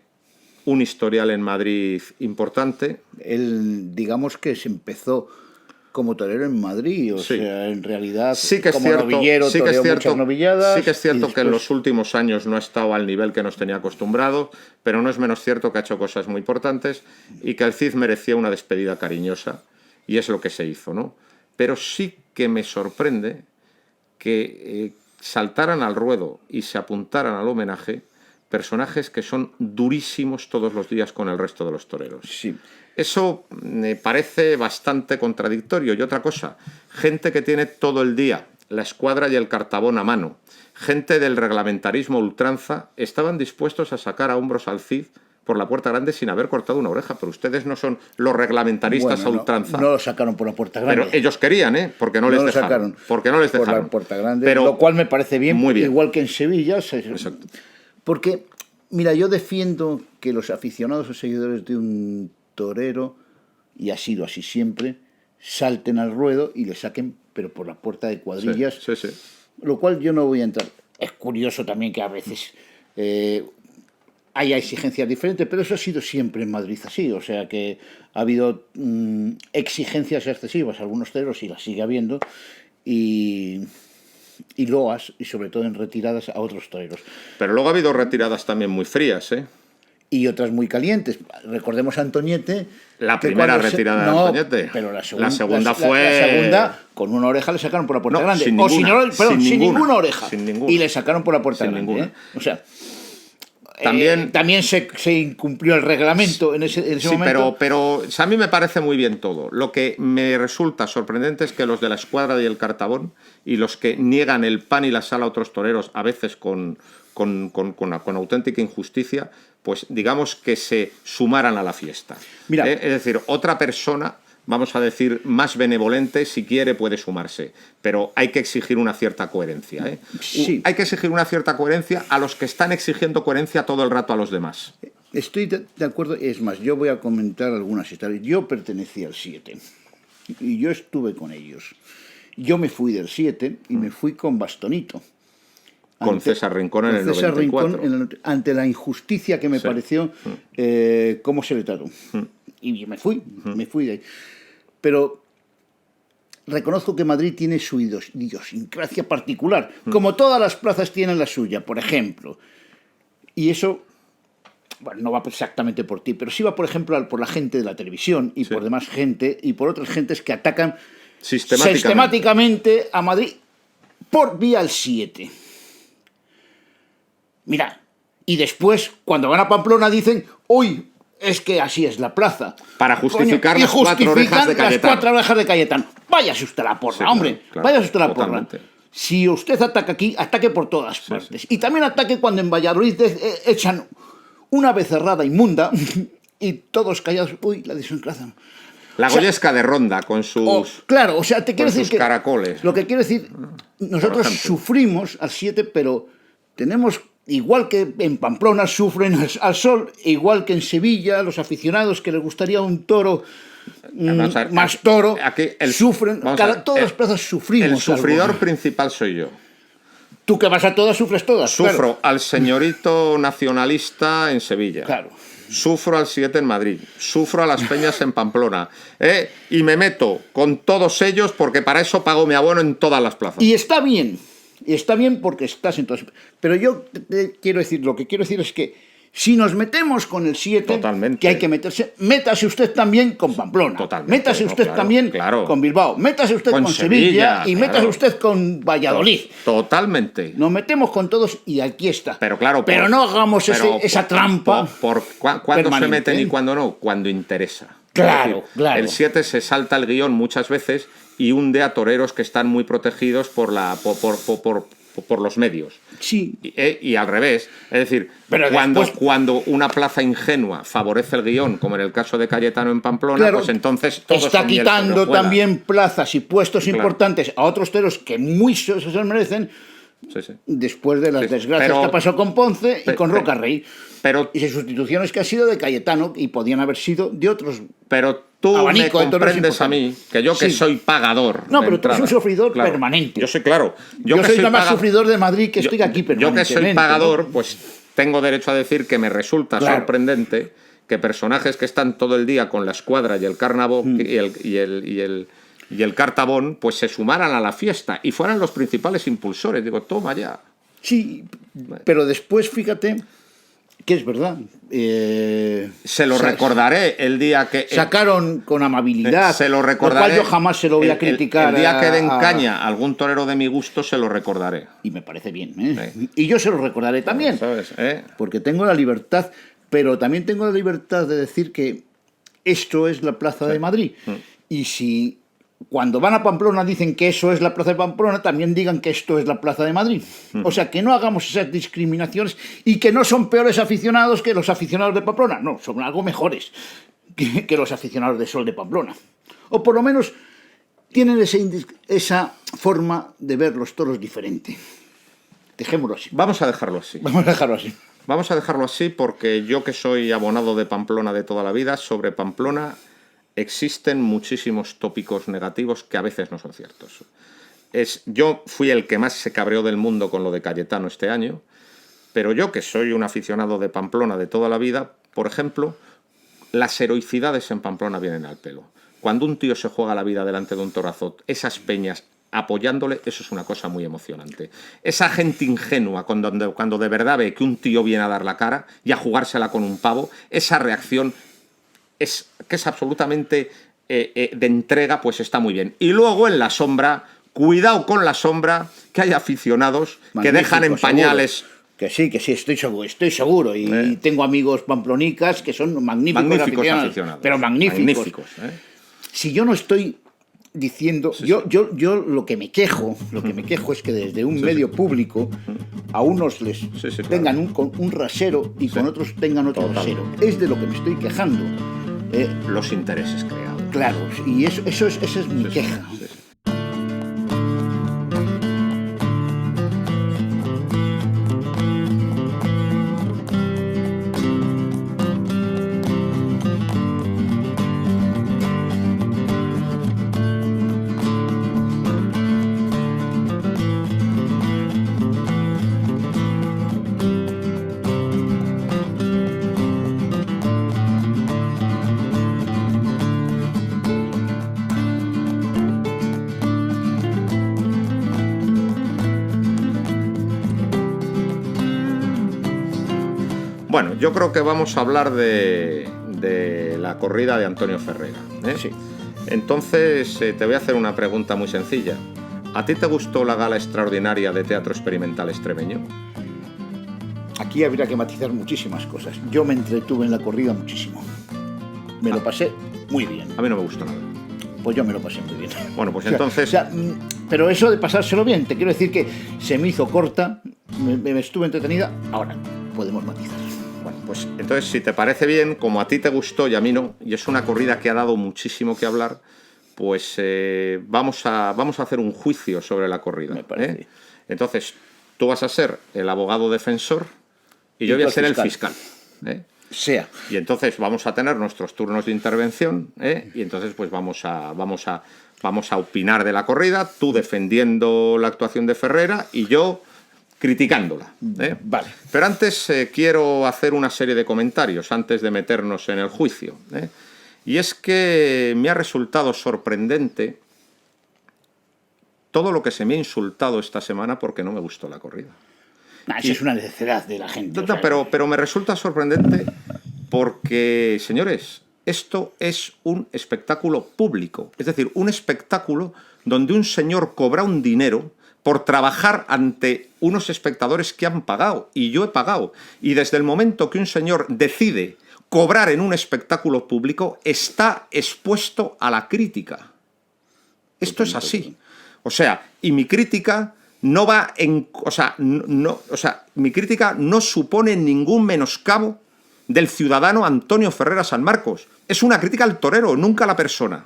un historial en Madrid importante. Él, digamos que se empezó como torero en Madrid, Sí. sea, en realidad Sí que es como cierto, novillero, toreó muchas novilladas. sí que es cierto y que en después- los últimos años no ha estado al nivel que nos tenía acostumbrado, pero no es menos cierto que ha hecho cosas muy importantes y que el Cid merecía una despedida cariñosa, y es lo que se hizo, ¿no? Pero sí que me sorprende que saltaran al ruedo y se apuntaran al homenaje personajes que son durísimos todos los días con el resto de los toreros. Sí. Eso me parece bastante contradictorio. Y otra cosa, gente que tiene todo el día la escuadra y el cartabón a mano, gente del reglamentarismo ultranza, estaban dispuestos a sacar a hombros al Cid por la puerta grande sin haber cortado una oreja. Pero ustedes no son los reglamentaristas Bueno, a ultranza. No lo sacaron por la puerta grande. Pero ellos querían, ¿eh? Porque no les lo dejaron. sacaron Porque no les por dejaron. la puerta grande, Pero, lo cual me parece bien, muy bien. igual que en Sevilla. Exacto. Porque, mira, yo defiendo que los aficionados o seguidores de un torero, y ha sido así siempre, salten al ruedo y le saquen, pero por la puerta de cuadrillas, Sí. lo cual yo no voy a entrar. Es curioso también que a veces haya exigencias diferentes, pero eso ha sido siempre en Madrid así, o sea que ha habido exigencias excesivas a algunos toreros y las sigue habiendo, y loas, y sobre todo en retiradas a otros toreros. Pero luego ha habido retiradas también muy frías, ¿eh? Y otras muy calientes. Recordemos a Antoñete. La primera retirada de Antoñete. Pero la segunda fue... La segunda, con una oreja le sacaron por la puerta grande. Sin o ninguna, sin ninguna oreja. Sin ninguna. Y le sacaron por la puerta Sin grande. ninguna. O sea, también se incumplió el reglamento en ese sí, momento. pero a mí me parece muy bien todo. Lo que me resulta sorprendente es que los de la Escuadra y el Cartabón y los que niegan el pan y la sal a otros toreros, a veces con auténtica injusticia, pues digamos que se sumaran a la fiesta. Mira, Es decir, otra persona, vamos a decir, más benevolente, si quiere puede sumarse, pero hay que exigir una cierta coherencia, ¿eh? Sí. Hay que exigir una cierta coherencia a los que están exigiendo coherencia todo el rato a los demás. Estoy de acuerdo, es más, yo voy a comentar algunas historias. Yo pertenecía al 7 y yo estuve con ellos. Yo me fui del 7 y me fui con Bastonito. Con César Rincón en el 94. Ante la injusticia que me pareció, cómo se le trató. Y me fui de ahí. Pero reconozco que Madrid tiene su idiosincrasia particular, como todas las plazas tienen la suya, por ejemplo. Y eso, bueno, no va exactamente por ti, pero sí va, por ejemplo, por la gente de la televisión y por demás gente y por otras gentes que atacan sistemáticamente a Madrid por vía el 7. Mira, y después, cuando van a Pamplona, dicen, uy, es que así es la plaza. Para justificar Coño, las cuatro orejas de Cayetano. Las 4 orejas de Cayetano. Váyase usted a la porra, hombre. Claro, váyase usted a la totalmente. porra. Si usted ataca aquí, ataque por todas partes. Y también ataque cuando en Valladolid echan una becerrada inmunda y todos callados, uy, la desincrazan. La goyesca de Ronda con sus... claro, o sea, te quiero decir que... caracoles. Lo que quiero decir, nosotros sufrimos al 7, pero tenemos... Igual que en Pamplona sufren al sol, igual que en Sevilla, los aficionados que les gustaría un toro más toro, sufren, todas las plazas sufrimos. El sufridor algo. Principal soy yo. Tú que vas a todas, sufres todas. Sufro claro. al señorito nacionalista en Sevilla. Claro. Sufro al 7 en Madrid. Sufro a las peñas en Pamplona. Y me meto con todos ellos porque para eso pago mi abono en todas las plazas. Y está bien. Y está bien porque estás en todas. Pero yo quiero decir, lo que quiero decir es que si nos metemos con el 7, totalmente, que hay que meterse, métase usted también con Pamplona. Totalmente, métase usted también con Bilbao. Métase usted con Sevilla y métase usted con Valladolid. Totalmente. Nos metemos con todos y aquí está. Pero claro, pero no hagamos esa trampa. ¿Cuándo se meten y cuándo no? Cuando interesa. Claro, claro. El 7 se salta el guión muchas veces y hunde a toreros que están muy protegidos por los medios. Sí. Y al revés. Es decir, cuando una plaza ingenua favorece el guión, como en el caso de Cayetano en Pamplona, claro, pues entonces todos está quitando también plazas y puestos importantes a otros toreros que muy se merecen. Sí. Después de las desgracias que pasó con Ponce y con Roca Rey. Y sus sustituciones que ha sido de Cayetano y podían haber sido de otros. Pero tú me comprendes a mí, que yo que soy pagador. No, pero tú eres un sufridor permanente. Yo soy, claro. Yo soy nada más sufridor de Madrid que estoy aquí permanentemente. Yo que soy pagador, pues tengo derecho a decir que me resulta sorprendente que personajes que están todo el día con la Escuadra y el Carnavón y el Cartabón, pues se sumaran a la fiesta y fueran los principales impulsores. Digo, toma ya. Sí, pero después, fíjate, que es verdad. Se lo recordaré el día que... Sacaron con amabilidad. Se lo recordaré. Lo cual yo jamás se lo voy a criticar. El día que den caña a algún torero de mi gusto, se lo recordaré. Y me parece bien. Y yo se lo recordaré también. ¿Sabes? Porque tengo la libertad, pero también tengo la libertad de decir que esto es la Plaza de Madrid. Y si cuando van a Pamplona dicen que eso es la Plaza de Pamplona, también digan que esto es la Plaza de Madrid. O sea, que no hagamos esas discriminaciones y que no son peores aficionados que los aficionados de Pamplona. No, son algo mejores que los aficionados de Sol de Pamplona. O por lo menos tienen esa forma de ver los toros diferente. Dejémoslo así. Vamos a dejarlo así. Vamos a dejarlo así. Vamos a dejarlo así porque yo que soy abonado de Pamplona de toda la vida, sobre Pamplona existen muchísimos tópicos negativos que a veces no son ciertos. Yo fui el que más se cabreó del mundo con lo de Cayetano este año Pero yo, que soy un aficionado de Pamplona de toda la vida, por ejemplo, las heroicidades en Pamplona vienen al pelo. Cuando un tío se juega la vida delante de un torazo, esas peñas apoyándole, eso es una cosa muy emocionante. Esa gente ingenua, cuando de verdad ve que un tío viene a dar la cara y a jugársela con un pavo, esa reacción que es absolutamente de entrega, pues está muy bien. Y luego en la sombra, cuidado con la sombra, que hay aficionados que dejan en pañales... Seguro. Que sí, estoy seguro. Y tengo amigos pamplonicas que son magníficos aficionados. Pero magníficos. Si yo no estoy diciendo... Yo lo que me quejo es que desde un medio público a unos les tengan un rasero y con otros tengan otro rasero. Es de lo que me estoy quejando. Los intereses creados. Claro, y esa es mi queja. Bueno, yo creo que vamos a hablar de la corrida de Antonio Ferrera. Sí. Entonces, te voy a hacer una pregunta muy sencilla. ¿A ti te gustó la gala extraordinaria de Teatro Experimental Extremeño? Aquí habría que matizar muchísimas cosas. Yo me entretuve en la corrida muchísimo. Me lo pasé muy bien. A mí no me gustó nada. Pues yo me lo pasé muy bien. Bueno, pues entonces... pero eso de pasárselo bien, te quiero decir que se me hizo corta, me estuve entretenida. Ahora, podemos matizar. Bueno, pues entonces, si te parece bien, como a ti te gustó y a mí no, y es una corrida que ha dado muchísimo que hablar, pues vamos a hacer un juicio sobre la corrida. Me parece. Entonces, tú vas a ser el abogado defensor y yo voy a ser el fiscal. Sea. Y entonces vamos a tener nuestros turnos de intervención, y entonces pues vamos a opinar de la corrida, tú defendiendo la actuación de Ferrera y yo criticándola. Vale. Pero antes quiero hacer una serie de comentarios antes de meternos en el juicio. Y es que me ha resultado sorprendente todo lo que se me ha insultado esta semana porque no me gustó la corrida. Eso es una necesidad de la gente. No, pero me resulta sorprendente porque, señores, esto es un espectáculo público. Es decir, un espectáculo donde un señor cobra un dinero por trabajar ante unos espectadores que han pagado, y yo he pagado. Y desde el momento que un señor decide cobrar en un espectáculo público, está expuesto a la crítica. Esto es así. O sea, y mi crítica no va en... mi crítica no supone ningún menoscabo del ciudadano Antonio Ferrera San Marcos. Es una crítica al torero, nunca a la persona.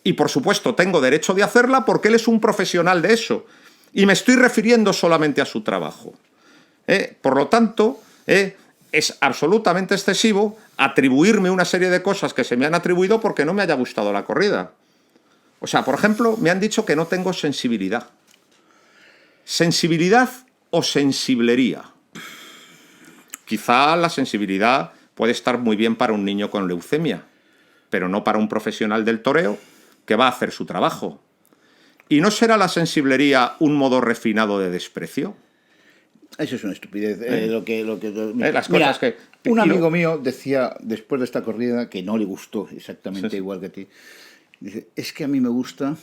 Y por supuesto tengo derecho de hacerla porque él es un profesional de eso. Y me estoy refiriendo solamente a su trabajo. Por lo tanto, es absolutamente excesivo atribuirme una serie de cosas que se me han atribuido porque no me haya gustado la corrida. O sea, por ejemplo, me han dicho que no tengo sensibilidad. ¿Sensibilidad o sensiblería? Quizá la sensibilidad puede estar muy bien para un niño con leucemia, pero no para un profesional del toreo que va a hacer su trabajo. ¿Y no será la sensiblería un modo refinado de desprecio? Eso es una estupidez. Las cosas que... Un amigo mío decía, después de esta corrida, que no le gustó exactamente igual que a ti, dice, es que a mí me gusta,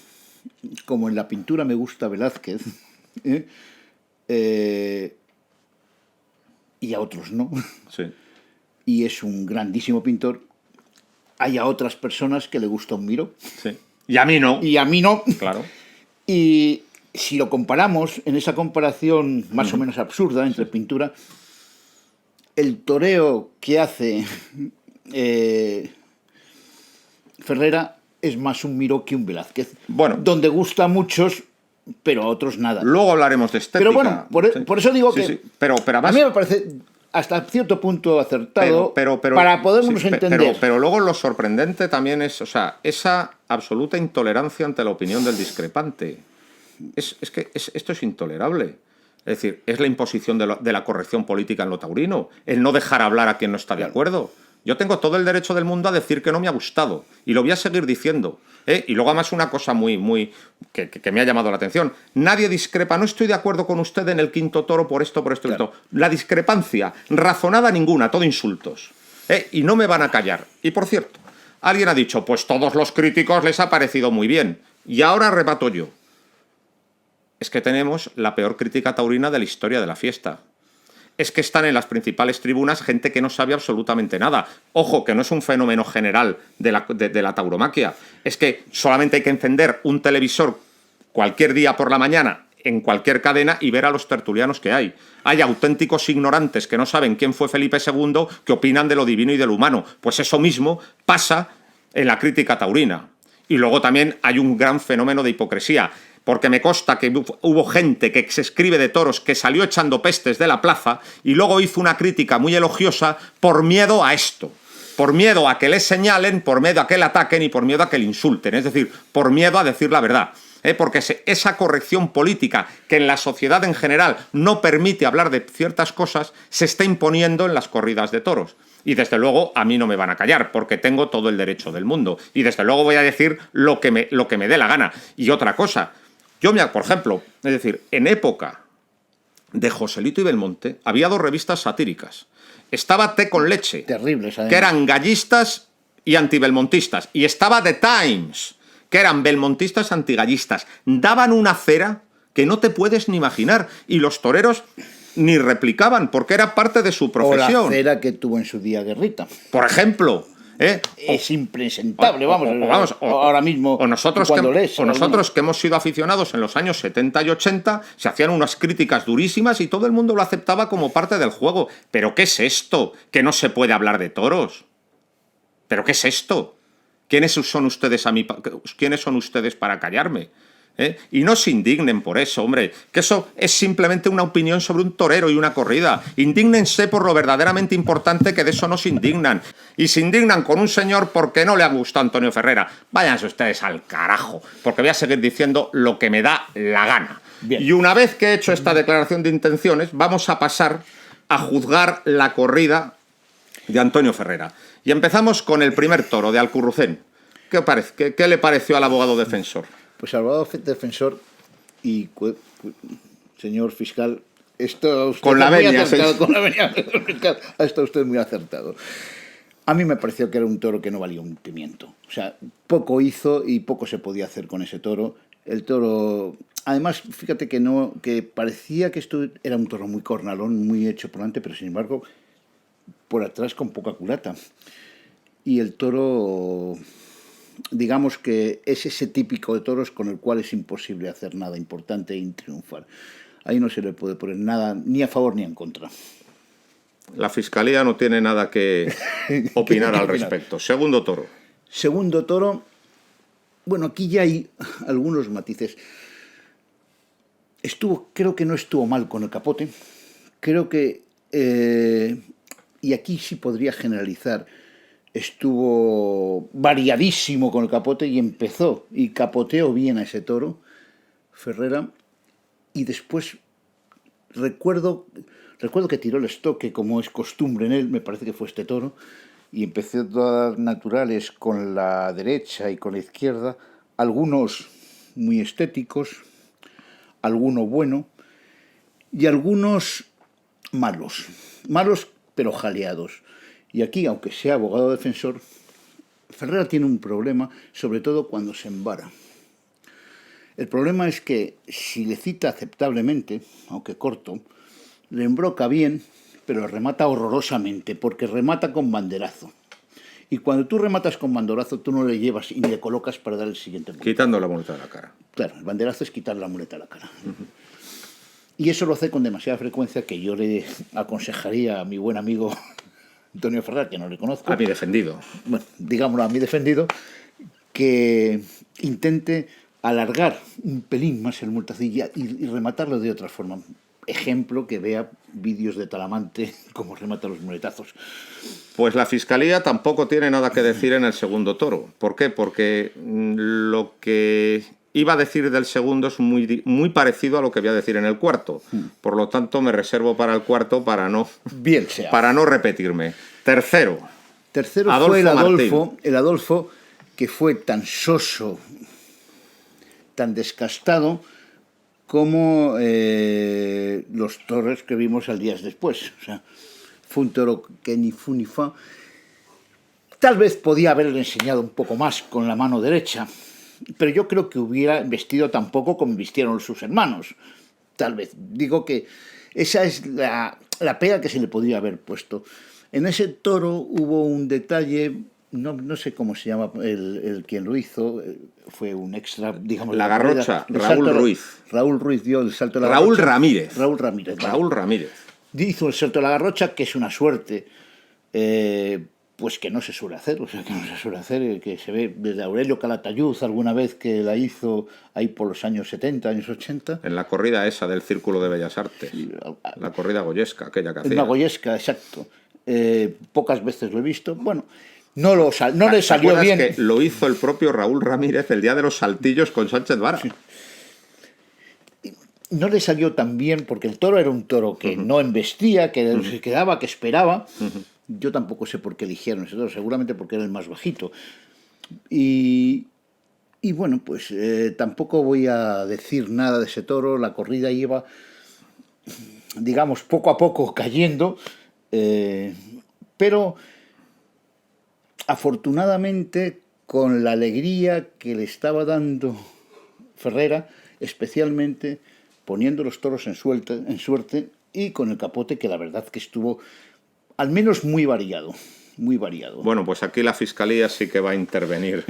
como en la pintura me gusta Velázquez, y a otros no. Sí. Y es un grandísimo pintor. Hay a otras personas que le gusta un Miró. Sí. Y a mí no. Y a mí no. Claro. Y si lo comparamos, en esa comparación más o menos absurda entre pintura, el toreo que hace Ferrera es más un Miró que un Velázquez. Bueno. Donde gusta a muchos, pero a otros nada. Luego hablaremos de estética. Pero bueno, por eso digo que sí. Pero además, a mí me parece hasta cierto punto acertado para podernos entender. Pero luego lo sorprendente también es, o sea, esa absoluta intolerancia ante la opinión del discrepante. Es que esto es intolerable. Es decir, es la imposición de la corrección política en lo taurino, el no dejar hablar a quien no está de acuerdo. Yo tengo todo el derecho del mundo a decir que no me ha gustado y lo voy a seguir diciendo. Y luego además una cosa que me ha llamado la atención. Nadie discrepa, no estoy de acuerdo con usted en el quinto toro por esto, claro. Esto. La discrepancia, razonada ninguna, todo insultos. Y no me van a callar. Y por cierto, alguien ha dicho, pues todos los críticos les ha parecido muy bien. Y ahora rebato yo. Es que tenemos la peor crítica taurina de la historia de la fiesta. Es que están en las principales tribunas gente que no sabe absolutamente nada. Ojo, que no es un fenómeno general de la tauromaquia. Es que solamente hay que encender un televisor cualquier día por la mañana en cualquier cadena y ver a los tertulianos que hay. Hay auténticos ignorantes que no saben quién fue Felipe II, que opinan de lo divino y de lo humano. Pues eso mismo pasa en la crítica taurina. Y luego también hay un gran fenómeno de hipocresía. Porque me consta que hubo gente que se escribe de toros que salió echando pestes de la plaza y luego hizo una crítica muy elogiosa por miedo a esto. Por miedo a que les señalen, por miedo a que le ataquen y por miedo a que le insulten. Es decir, por miedo a decir la verdad. Porque esa corrección política que en la sociedad en general no permite hablar de ciertas cosas se está imponiendo en las corridas de toros. Y desde luego a mí no me van a callar, porque tengo todo el derecho del mundo. Y desde luego voy a decir lo que me dé la gana. Y otra cosa... por ejemplo, es decir, en época de Joselito y Belmonte había dos revistas satíricas. Estaba Té con leche, terribles, que eran gallistas y antibelmontistas. Y estaba The Times, que eran belmontistas antigallistas. Daban una cera que no te puedes ni imaginar. Y los toreros ni replicaban, porque era parte de su profesión. O la cera que tuvo en su día Guerrita. Por ejemplo... Es impresentable, vamos, ahora mismo. O nosotros que hemos sido aficionados en los años 70 y 80, se hacían unas críticas durísimas y todo el mundo lo aceptaba como parte del juego. ¿Pero qué es esto? ¿Que no se puede hablar de toros? ¿Pero qué es esto? ¿Quiénes son ustedes para callarme? Y no se indignen por eso, hombre, que eso es simplemente una opinión sobre un torero y una corrida. Indígnense por lo verdaderamente importante, que de eso no se indignan. Y se indignan con un señor porque no le ha gustado Antonio Ferrera. Váyanse ustedes al carajo, porque voy a seguir diciendo lo que me da la gana. Bien. Y una vez que he hecho esta declaración de intenciones, vamos a pasar a juzgar la corrida de Antonio Ferrera. Y empezamos con el primer toro de Alcurrucén. ¿Qué le pareció al abogado defensor? Pues al abogado defensor y señor fiscal, esto usted con la venia, ha estado usted muy acertado. A mí me pareció que era un toro que no valía un pimiento. O sea, poco hizo y poco se podía hacer con ese toro. El toro, además, fíjate que parecía que esto era un toro muy cornalón, muy hecho por delante, pero sin embargo, por atrás con poca culata. Y el toro... digamos que es ese típico de toros con el cual es imposible hacer nada importante y triunfar. Ahí no se le puede poner nada ni a favor ni en contra. La Fiscalía no tiene nada que opinar al respecto. Segundo toro. Segundo toro, bueno, aquí ya hay algunos matices. Creo que no estuvo mal con el capote. Creo que, y aquí sí podría generalizar, estuvo variadísimo con el capote y empezó y capoteó bien a ese toro Ferrera, y después recuerdo que tiró el estoque como es costumbre en él, me parece que fue este toro, y empezó a dar naturales con la derecha y con la izquierda, algunos muy estéticos, alguno bueno y algunos malos pero jaleados. Y aquí, aunque sea abogado defensor, Ferrera tiene un problema, sobre todo cuando se embara. El problema es que si le cita aceptablemente, aunque corto, le embroca bien, pero remata horrorosamente, porque remata con banderazo. Y cuando tú rematas con banderazo, tú no le llevas y le colocas para dar el siguiente muleta. Quitando la muleta de la cara. Claro, el banderazo es quitar la muleta de la cara. Y eso lo hace con demasiada frecuencia, que yo le aconsejaría a mi buen amigo Antonio Ferrera, que no le conozco. A mi defendido. Bueno, digámoslo, a mi defendido, que intente alargar un pelín más el multacilla y rematarlo de otra forma. Ejemplo, que vea vídeos de Talamante cómo remata los muletazos. Pues la Fiscalía tampoco tiene nada que decir en el segundo toro. ¿Por qué? Porque lo que iba a decir del segundo es muy parecido a lo que voy a decir en el cuarto. Por lo tanto, me reservo para el cuarto para no repetirme. Tercero Adolfo fue el Adolfo que fue tan soso, tan descastado como los toros que vimos al días después. O sea, fue un toro que ni fu ni fa. Tal vez podía haberle enseñado un poco más con la mano derecha, pero yo creo que hubiera vestido tan poco como vistieron sus hermanos. Tal vez. Digo que esa es la pega que se le podría haber puesto. En ese toro hubo un detalle, no sé cómo se llama el quien lo hizo, fue un extra, digamos... La Garrocha, Raúl Ruiz. Raúl Ruiz dio el salto de la Garrocha. Raúl Ramírez. Hizo el salto de la Garrocha, que es una suerte, pues que no se suele hacer, que se ve desde Aurelio Calatayud alguna vez que la hizo ahí por los años 70, años 80. En la corrida esa del Círculo de Bellas Artes, la corrida goyesca, aquella que hacía. Una goyesca, exacto. Pocas veces lo he visto. Bueno, no le salió bien. Que lo hizo el propio Raúl Ramírez el día de los saltillos con Sánchez Vara. Sí. No le salió tan bien porque el toro era un toro que no embestía, que se quedaba, que esperaba. Yo tampoco sé por qué eligieron ese toro, seguramente porque era el más bajito. Y bueno, pues tampoco voy a decir nada de ese toro. La corrida iba, digamos, poco a poco cayendo. Pero afortunadamente con la alegría que le estaba dando Ferrera, especialmente poniendo los toros en suerte y con el Capote, que la verdad que estuvo al menos muy variado. Bueno, pues aquí la Fiscalía sí que va a intervenir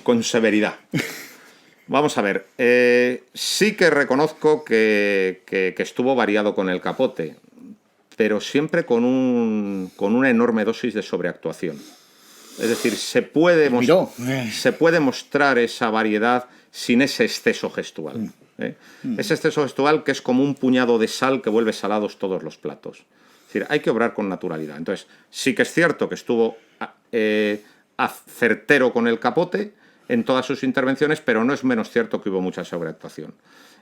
con severidad. Vamos a ver, sí que reconozco que estuvo variado con el Capote, pero siempre con una enorme dosis de sobreactuación. Es decir, se puede mostrar esa variedad sin ese exceso gestual. Ese exceso gestual que es como un puñado de sal que vuelve salados todos los platos. Es decir, hay que obrar con naturalidad. Entonces, sí que es cierto que estuvo certero con el Capote en todas sus intervenciones, pero no es menos cierto que hubo mucha sobreactuación.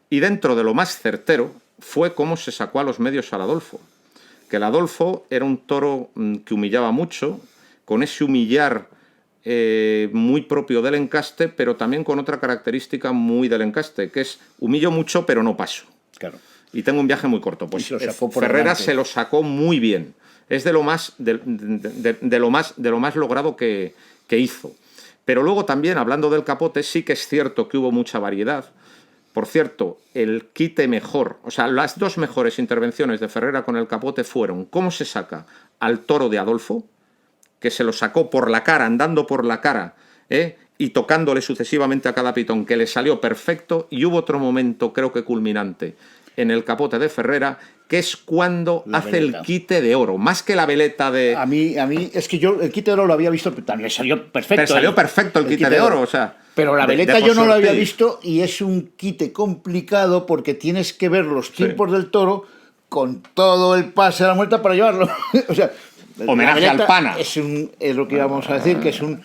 Y dentro de lo más certero fue cómo se sacó a los medios al Adolfo. Que el Adolfo era un toro que humillaba mucho, con ese humillar muy propio del encaste, pero también con otra característica muy del encaste, que es humillo mucho pero no paso. Claro. Y tengo un viaje muy corto. Pues Ferrera se lo sacó muy bien. Es de lo más logrado que hizo. Pero luego también, hablando del Capote, sí que es cierto que hubo mucha variedad. Por cierto, el quite mejor, o sea, las dos mejores intervenciones de Ferrera con el Capote fueron cómo se saca al toro de Adolfo, que se lo sacó por la cara, andando por la cara, y tocándole sucesivamente a cada pitón, que le salió perfecto, y hubo otro momento, creo que culminante, en el Capote de Ferrera, que es cuando hace el quite de oro, más que la veleta de... A mí es que yo el quite de oro lo había visto, pero también le salió perfecto. Pero salió perfecto el quite de oro, o sea... Pero la veleta yo no lo había visto y es un quite complicado porque tienes que ver los tiempos del toro con todo el pase de la muerta para llevarlo. O sea, homenaje al Pana. Es lo que íbamos a decir, que es un...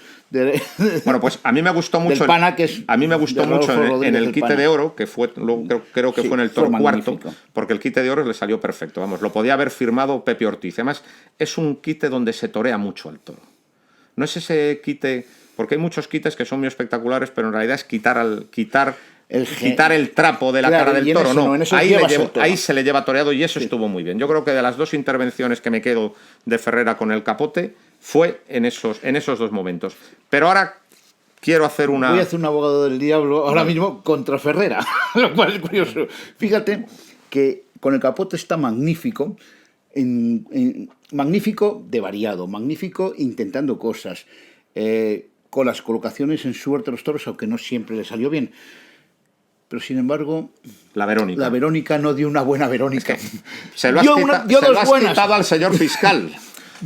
Bueno, pues a mí me gustó mucho. Pana, que es a mí me gustó mucho en el quite de oro, que fue, creo que fue en el toro cuarto, porque el quite de oro le salió perfecto. Vamos, lo podía haber firmado Pepe Ortiz. Además, es un quite donde se torea mucho al toro. No es ese quite, porque hay muchos quites que son muy espectaculares, pero en realidad es quitar el trapo de la cara del toro. No, ahí se le lleva toreado y eso estuvo muy bien. Yo creo que de las dos intervenciones que me quedo de Ferrera con el Capote fue en esos dos momentos. Pero ahora quiero hacer una... Voy a hacer un abogado del diablo ahora mismo contra Ferrera, lo cual es curioso. Fíjate que con el Capote está magnífico, magnífico de variado, magnífico intentando cosas, con las colocaciones en suerte de los toros, aunque no siempre le salió bien. Pero sin embargo, la Verónica no dio una buena Verónica. Es que se lo has quitado al señor fiscal.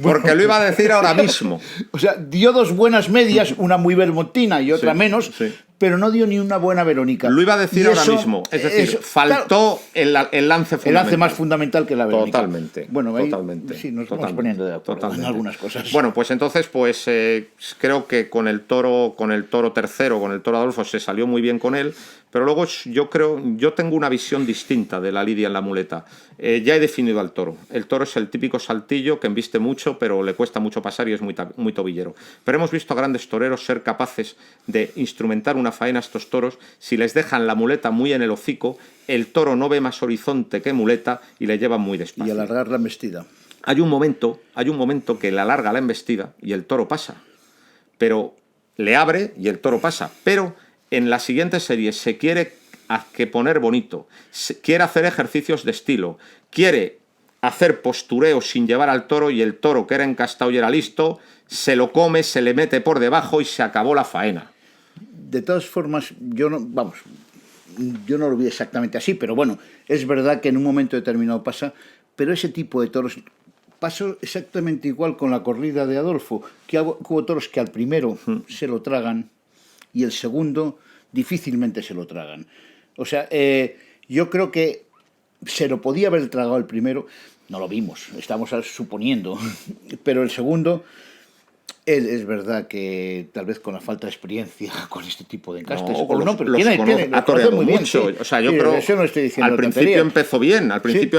Porque lo iba a decir ahora mismo. O sea, dio dos buenas medias, una muy bermontina y otra menos, pero no dio ni una buena Verónica. Lo iba a decir Y ahora eso- mismo. Es decir, eso- faltó el lance el fundamental. lance más fundamental que la Verónica. Totalmente. Bueno, ahí totalmente. sí, nos vamos totalmente, poniendo de acuerdo en totalmente. algunas cosas. Bueno, pues entonces, creo que con el toro tercero, con el toro Adolfo, se salió muy bien con él, pero luego yo tengo una visión distinta de la lidia en la muleta. Ya he definido al toro. El toro es el típico saltillo que embiste mucho, pero le cuesta mucho pasar y es muy tobillero. Pero hemos visto a grandes toreros ser capaces de instrumentar una faena a estos toros si les dejan la muleta muy en el hocico, el toro no ve más horizonte que muleta y le llevan muy despacio. Y alargar la embestida. Hay un momento que le alarga la embestida y el toro pasa. Pero le abre y el toro pasa. Pero en la siguiente serie se quiere poner bonito, quiere hacer ejercicios de estilo, quiere hacer postureo sin llevar al toro y el toro, que era encastado y era listo, se lo come, se le mete por debajo y se acabó la faena. De todas formas, yo no lo vi exactamente así, pero bueno, es verdad que en un momento determinado pasa, pero ese tipo de toros pasó exactamente igual con la corrida de Adolfo, que hubo toros que al primero se lo tragan y el segundo difícilmente se lo tragan. O sea, yo creo que se lo podía haber tragado el primero, no lo vimos, estamos suponiendo, pero el segundo... Es verdad que tal vez con la falta de experiencia con este tipo de encastes, No, o no, pero ha toreado muy bien, mucho. sí. O sea, yo Sí, creo eso no estoy diciendo al principio tonterías.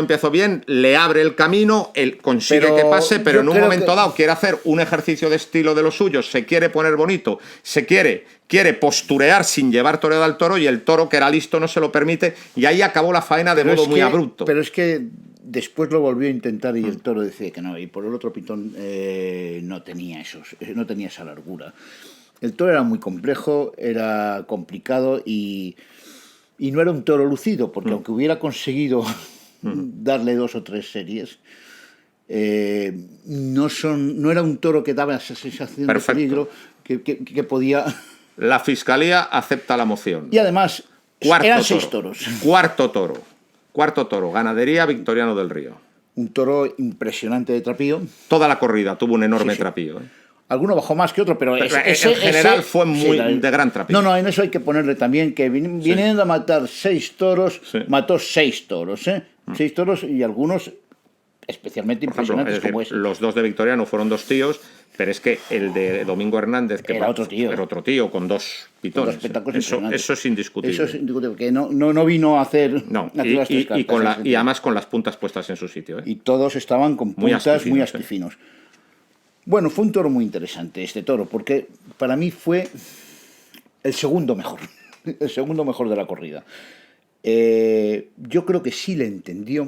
empezó bien, le abre el camino, él consigue Pero que pase, pero yo en un creo momento que- dado quiere hacer un ejercicio de estilo de los suyos, se quiere poner bonito, quiere posturear sin llevar toreado al toro y el toro, que era listo, no se lo permite y ahí acabó la faena de Pero modo es muy que- abrupto. Pero es que después lo volvió a intentar y el toro decía que no, y por el otro pitón no tenía esa largura. El toro era muy complejo, era complicado y no era un toro lucido, porque aunque hubiera conseguido darle 2 o 3 series, no era un toro que daba esa sensación Perfecto. de peligro que podía... La fiscalía acepta la moción. Y además, eran 6 toros. Cuarto toro, ganadería Victoriano del Río. Un toro impresionante de trapío. Toda la corrida tuvo un enorme Sí, sí. trapío. Alguno bajó más que otro, pero en general fue de gran trapío. No, en eso hay que ponerle también que viniendo a matar 6 toros, Sí. mató 6 toros, 6 toros y algunos especialmente Por ejemplo, impresionantes es decir, como ese. los dos de Victoriano fueron 2 tíos, pero es que el de Domingo Hernández, que Era otro tío. era otro tío con 2 pitones. Los espectáculos Eso impresionantes. es indiscutible. Eso es indiscutible, que no vino a hacer, No, a hacer las tres cartas, en ese y sentido. además con las puntas puestas en su sitio. ¿eh? Y todos estaban con Muy puntas muy astifinos, astifinos. Bueno, fue un toro muy interesante este toro, porque para mí fue el segundo mejor, el segundo mejor de la corrida. Yo creo que sí le entendió.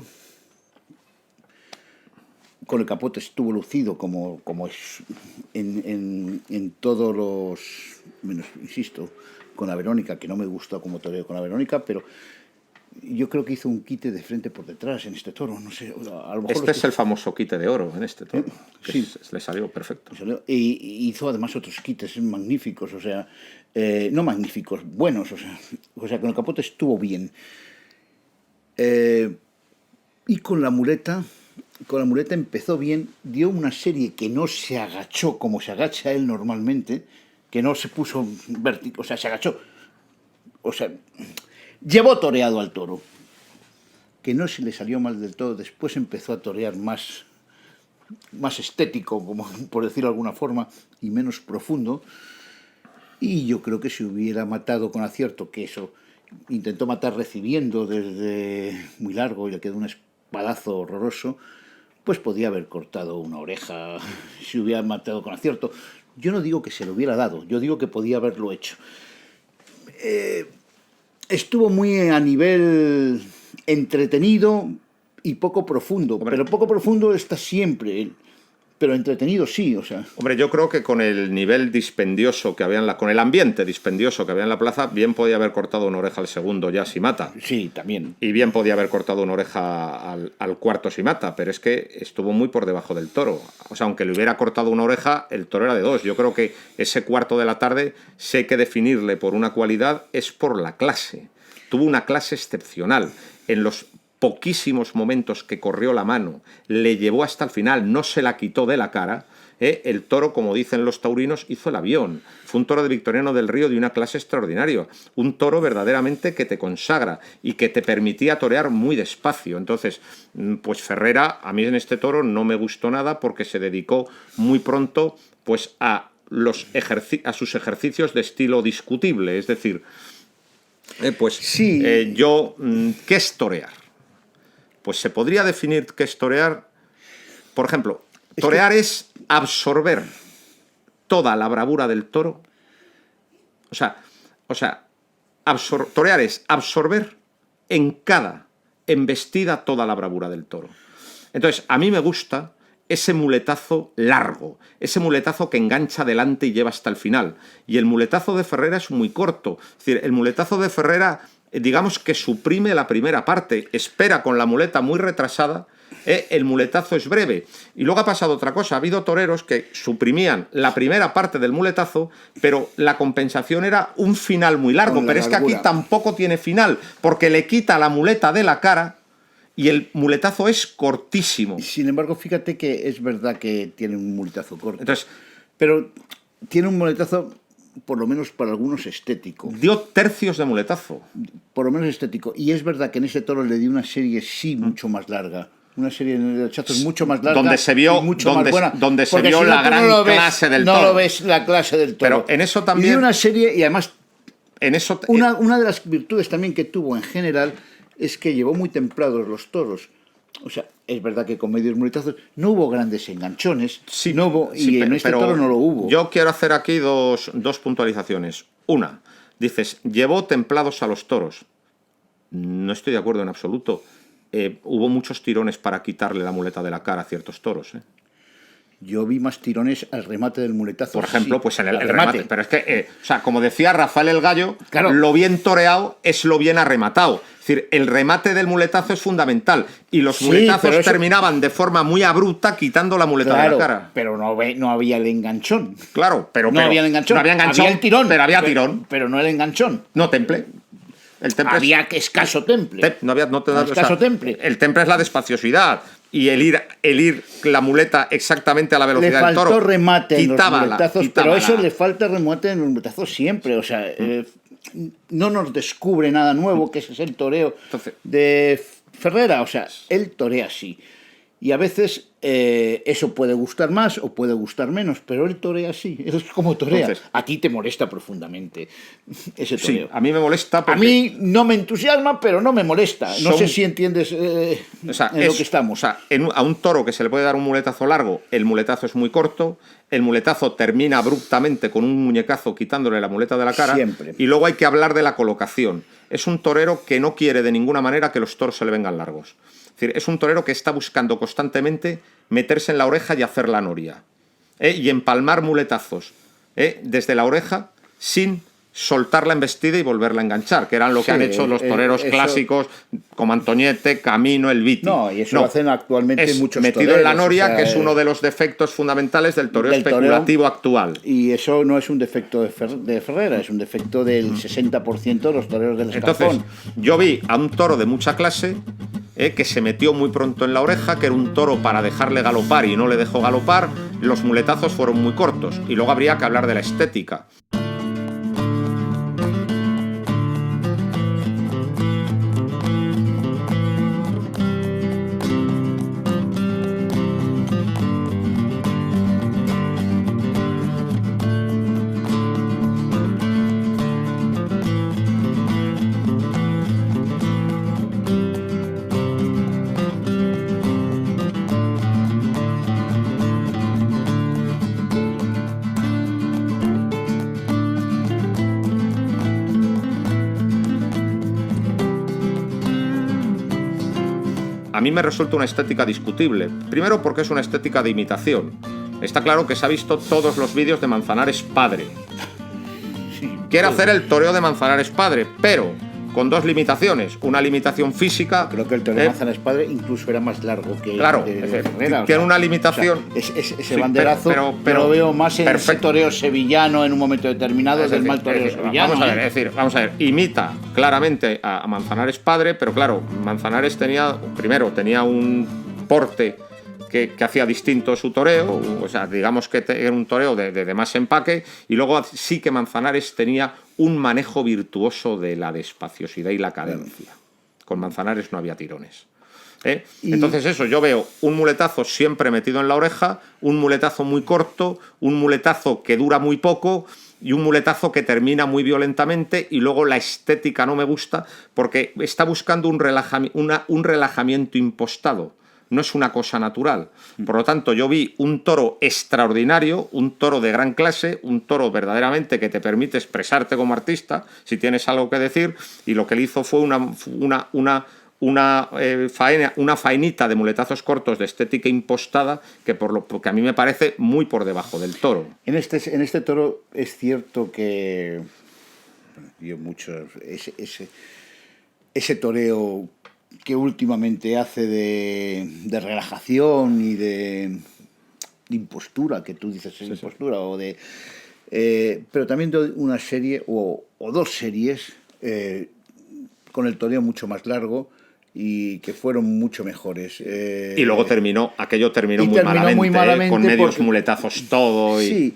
Con el capote estuvo lucido como es en todos los... Menos, insisto, con la Verónica, que no me gustó como toreó con la Verónica, pero yo creo que hizo un quite de frente por detrás en este toro, no sé, a lo mejor... Este es el famoso quite de oro en este toro, que Sí. le salió perfecto. Y hizo además otros quites magníficos, o sea, no magníficos, buenos, o sea, con el capote estuvo bien. Y con la muleta empezó bien, dio una serie que no se agachó como se agacha él normalmente, que no se puso vertical, o sea, se agachó, o sea, llevó toreado al toro, que no se le salió mal del todo, después empezó a torear más estético, como por decirlo de alguna forma, y menos profundo, y yo creo que si hubiera matado con acierto, que eso intentó matar recibiendo desde muy largo y le quedó un espadazo horroroso, pues podía haber cortado una oreja si hubiera matado con acierto. Yo no digo que se lo hubiera dado, yo digo que podía haberlo hecho. Estuvo muy a nivel entretenido y poco profundo, pero poco profundo está siempre, pero entretenido sí, o sea... Hombre, yo creo que con el nivel dispendioso que había con el ambiente dispendioso que había en la plaza, bien podía haber cortado una oreja al segundo ya si mata. Sí, también. Y bien podía haber cortado una oreja al cuarto si mata, pero es que estuvo muy por debajo del toro. O sea, aunque le hubiera cortado una oreja, el toro era de 2. Yo creo que ese cuarto de la tarde, si hay que definirle por una cualidad, es por la clase. Tuvo una clase excepcional. En los poquísimos momentos que corrió la mano, le llevó hasta el final, no se la quitó de la cara, el toro, como dicen los taurinos, hizo el avión. Fue un toro de Victoriano del Río de una clase extraordinaria. Un toro verdaderamente que te consagra y que te permitía torear muy despacio. Entonces, pues Ferrera, a mí en este toro no me gustó nada porque se dedicó muy pronto pues a sus ejercicios de estilo discutible. Es decir, sí. ¿qué es torear? Pues se podría definir qué es torear. Por ejemplo, torear es absorber toda la bravura del toro. Torear es absorber en cada embestida toda la bravura del toro. Entonces, a mí me gusta ese muletazo largo, ese muletazo que engancha adelante y lleva hasta el final. Y el muletazo de Ferrera es muy corto. Es decir, el muletazo de Ferrera, digamos que suprime la primera parte, espera con la muleta muy retrasada. El muletazo es breve. Y luego ha pasado otra cosa. Ha habido toreros que suprimían la primera parte del muletazo, pero la compensación era un final muy largo. Pero es que aquí tampoco tiene final, porque le quita la muleta de la cara y el muletazo es cortísimo. Sin embargo, fíjate que es verdad que tiene un muletazo corto. Entonces, pero tiene un muletazo, por lo menos para algunos, estético. Dio tercios de muletazo. Por lo menos estético. Y es verdad que en ese toro le dio una serie mucho más larga. Una serie de hachazos mucho más larga. Donde se vio, donde se vio la gran clase del toro. No lo ves la clase del toro. Pero en eso también. Y dio una serie, y además, en eso, una de las virtudes también que tuvo en general es que llevó muy templados los toros. O sea, es verdad que con medios muletazos no hubo grandes enganchones. Sí, no hubo, y en este toro no lo hubo. Yo quiero hacer aquí dos puntualizaciones. Una, dices, llevó templados a los toros. No estoy de acuerdo en absoluto. Hubo muchos tirones para quitarle la muleta de la cara a ciertos toros. Yo vi más tirones al remate del muletazo. Por ejemplo, pues en el remate. Pero es que, como decía Rafael el Gallo, claro, lo bien toreado es lo bien arrematado. Es decir, el remate del muletazo es fundamental. Y los muletazos terminaban de forma muy abrupta quitando la muleta de la cara. Pero no había el enganchón. Claro, pero había el enganchón. No había enganchón, había el tirón. Pero había tirón. Pero no el enganchón. No temple. Había escaso temple. Escaso temple. El temple es la despaciosidad. Y el ir la muleta exactamente a la velocidad del toro. Le faltó remate en los muletazos, pero eso le falta remate en los muletazos siempre. O sea, no nos descubre nada nuevo, que ese es el toreo de Ferrera. O sea, él torea así. Y a veces eso puede gustar más o puede gustar menos, pero él torea así, es como torea. Entonces, a ti te molesta profundamente ese toreo. Sí, a mí me molesta porque... A mí no me entusiasma, pero no me molesta. No sé si entiendes en lo que estamos. A un toro que se le puede dar un muletazo largo, el muletazo es muy corto, el muletazo termina abruptamente con un muñecazo quitándole la muleta de la cara. Siempre. Y luego hay que hablar de la colocación. Es un torero que no quiere de ninguna manera que los toros se le vengan largos. Es decir, es un torero que está buscando constantemente meterse en la oreja y hacer la noria. Y empalmar muletazos desde la oreja sin soltar la embestida y volverla a enganchar, que eran lo que han hecho los toreros clásicos como Antoñete, Camino, El Viti. No, y eso lo hacen actualmente muchos metido toreros, en la noria, que es uno de los defectos fundamentales del toreo especulativo actual. Y eso no es un defecto de Ferrera, es un defecto del 60% de los toreros del escalafón. Entonces, yo vi a un toro de mucha clase que se metió muy pronto en la oreja, que era un toro para dejarle galopar y no le dejó galopar, los muletazos fueron muy cortos. Y luego habría que hablar de la estética. A mí me resulta una estética discutible. Primero porque es una estética de imitación. Está claro que se ha visto todos los vídeos de Manzanares padre. Quiere hacer el toreo de Manzanares padre, pero con dos limitaciones. Una limitación física. Creo que el toreo de Manzanares Padre incluso era más largo que claro, el de Herrera. tiene una limitación. O sea, ese banderazo pero lo veo más en ese toreo sevillano en un momento determinado del mal toreo sevillano. Vamos a ver, imita claramente a Manzanares Padre, pero claro, Manzanares tenía un porte que hacía distinto su toreo, o sea, digamos que era un toreo de más empaque, y luego sí que Manzanares tenía un manejo virtuoso de la despaciosidad y la cadencia. Con Manzanares no había tirones. Entonces eso, yo veo un muletazo siempre metido en la oreja, un muletazo muy corto, un muletazo que dura muy poco y un muletazo que termina muy violentamente, y luego la estética no me gusta porque está buscando un relajamiento impostado. No es una cosa natural. Por lo tanto, yo vi un toro extraordinario, un toro de gran clase, un toro verdaderamente que te permite expresarte como artista, si tienes algo que decir, y lo que él hizo fue una faenita de muletazos cortos de estética impostada que a mí me parece muy por debajo del toro. En este toro es cierto que ese toreo que últimamente hace de relajación y de impostura, que tú dices impostura, o de pero también de una serie o dos series con el toreo mucho más largo y que fueron mucho mejores. Y luego aquello terminó muy malamente, con medios muletazos todo. Sí.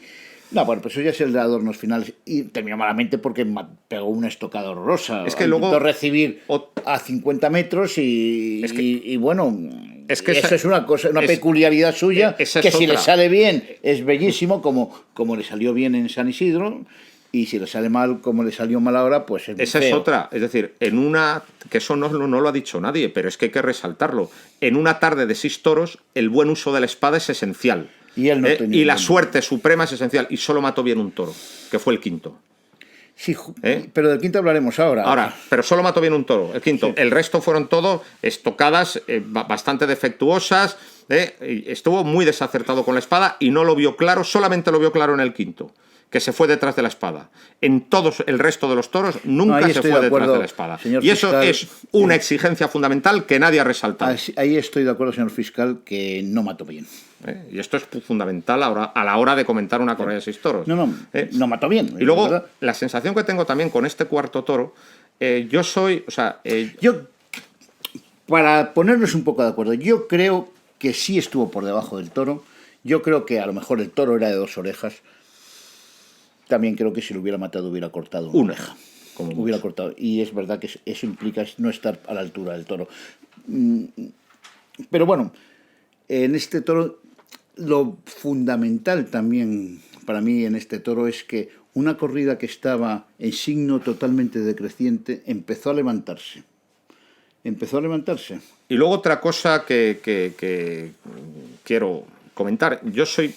No, bueno, pues eso ya es el de adornos finales. Y terminó malamente porque pegó una estocada horrorosa. Es que luego recibir a 50 metros y bueno, eso es una cosa, una peculiaridad suya, que si le sale bien es bellísimo, como le salió bien en San Isidro, y si le sale mal, como le salió mal ahora, pues es esa feo. Es otra. Es decir, que eso no lo ha dicho nadie, pero es que hay que resaltarlo. En una tarde de 6 toros, el buen uso de la espada es esencial. Y la suerte suprema es esencial. Y solo mató bien un toro, que fue el quinto. Sí, pero del quinto hablaremos ahora. Pero solo mató bien un toro, el quinto. Sí. El resto fueron todo estocadas bastante defectuosas. Estuvo muy desacertado con la espada y no lo vio claro, solamente lo vio claro en el quinto, que se fue detrás de la espada. En todo el resto de los toros nunca se fue detrás de la espada. Y eso fiscal, es una exigencia fundamental que nadie ha resaltado. Ahí estoy de acuerdo, señor fiscal, que no mató bien. Y esto es fundamental a la hora de comentar una corrida de 6 toros. No mató bien. Y luego, la sensación que tengo también con este cuarto toro, para ponernos un poco de acuerdo, yo creo que sí estuvo por debajo del toro. Yo creo que a lo mejor el toro era de 2 orejas. También creo que si lo hubiera matado hubiera cortado una oreja. Hubiera cortado. Y es verdad que eso implica no estar a la altura del toro. Pero bueno, en este toro, lo fundamental también para mí en este toro es que una corrida que estaba en signo totalmente decreciente empezó a levantarse. Y luego otra cosa que quiero comentar. Yo soy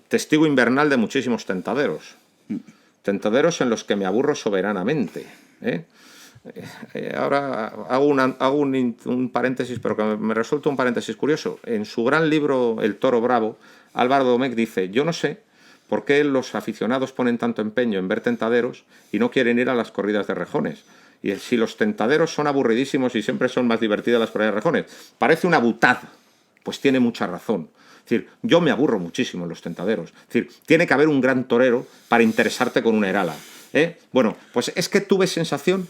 testigo invernal de muchísimos tentaderos. Tentaderos en los que me aburro soberanamente. Ahora hago un paréntesis, pero que me resulta un paréntesis curioso. En su gran libro El toro bravo, Álvaro Domecq dice: yo no sé por qué los aficionados ponen tanto empeño en ver tentaderos y no quieren ir a las corridas de rejones. Y si los tentaderos son aburridísimos y siempre son más divertidas las corridas de rejones, parece una butad. Pues tiene mucha razón. Es decir, yo me aburro muchísimo en los tentaderos. Es decir, tiene que haber un gran torero para interesarte con una herala. Bueno, pues es que tuve sensación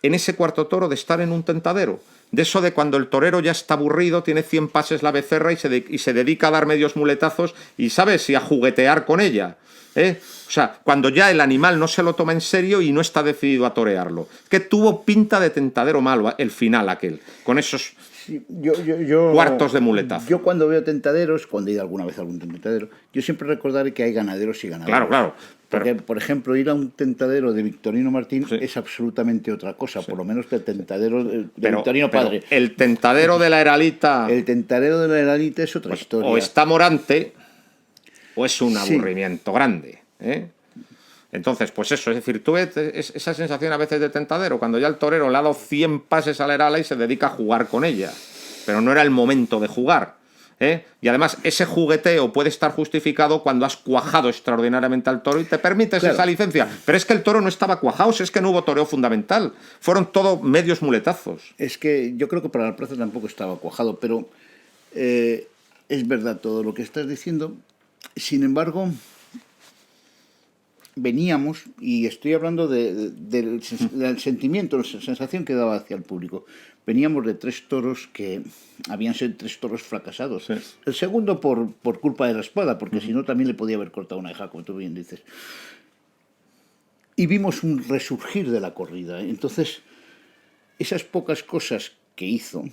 en ese cuarto toro de estar en un tentadero. De eso de cuando el torero ya está aburrido, tiene 100 pases la becerra y se dedica a dar medios muletazos y, ¿sabes?, y a juguetear con ella. O sea, cuando ya el animal no se lo toma en serio y no está decidido a torearlo. Que tuvo pinta de tentadero malo el final aquel, con esos cuartos de muletazo. Yo cuando veo tentaderos, cuando he ido alguna vez a algún tentadero, yo siempre recordaré que hay ganaderos y ganaderos. Claro. Porque, por ejemplo, ir a un tentadero de Victorino Martín es absolutamente otra cosa, por lo menos que el tentadero de Victorino Padre. El tentadero de la Heralita... El tentadero de la Heralita es otra historia. O está Morante, o es un aburrimiento grande. Entonces, pues eso, es decir, tú ves esa sensación a veces de tentadero, cuando ya el torero le ha dado 100 pases a la herala y se dedica a jugar con ella. Pero no era el momento de jugar. Y además ese jugueteo puede estar justificado cuando has cuajado extraordinariamente al toro y te permites esa licencia. Pero es que el toro no estaba cuajado, es que no hubo toreo fundamental. Fueron todo medios muletazos. Es que yo creo que para la plaza tampoco estaba cuajado, pero es verdad todo lo que estás diciendo. Sin embargo, veníamos, y estoy hablando del sentimiento, la sensación que daba hacia el público. Veníamos de 3 toros que habían sido 3 toros fracasados. Sí. El segundo por culpa de la espada, porque si no también le podía haber cortado una oreja, como tú bien dices. Y vimos un resurgir de la corrida. Entonces, esas pocas cosas que hizo,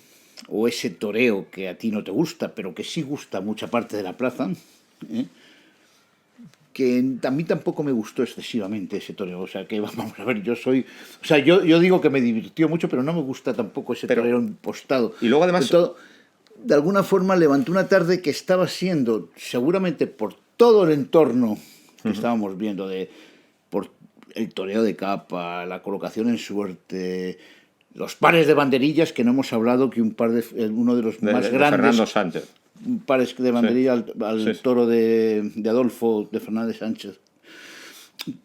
o ese toreo que a ti no te gusta, pero que sí gusta a mucha parte de la plaza, que a mí tampoco me gustó excesivamente ese toreo. O sea, que vamos a ver, yo digo que me divirtió mucho, pero no me gusta tampoco ese toreo impostado. Y luego además... De alguna forma levantó una tarde que estaba siendo, seguramente por todo el entorno que estábamos viendo, por el toreo de capa, la colocación en suerte, los pares de banderillas, que no hemos hablado, que uno de los más grandes... Fernando Sánchez. Pares de banderilla al toro de Adolfo, de Fernández Sánchez.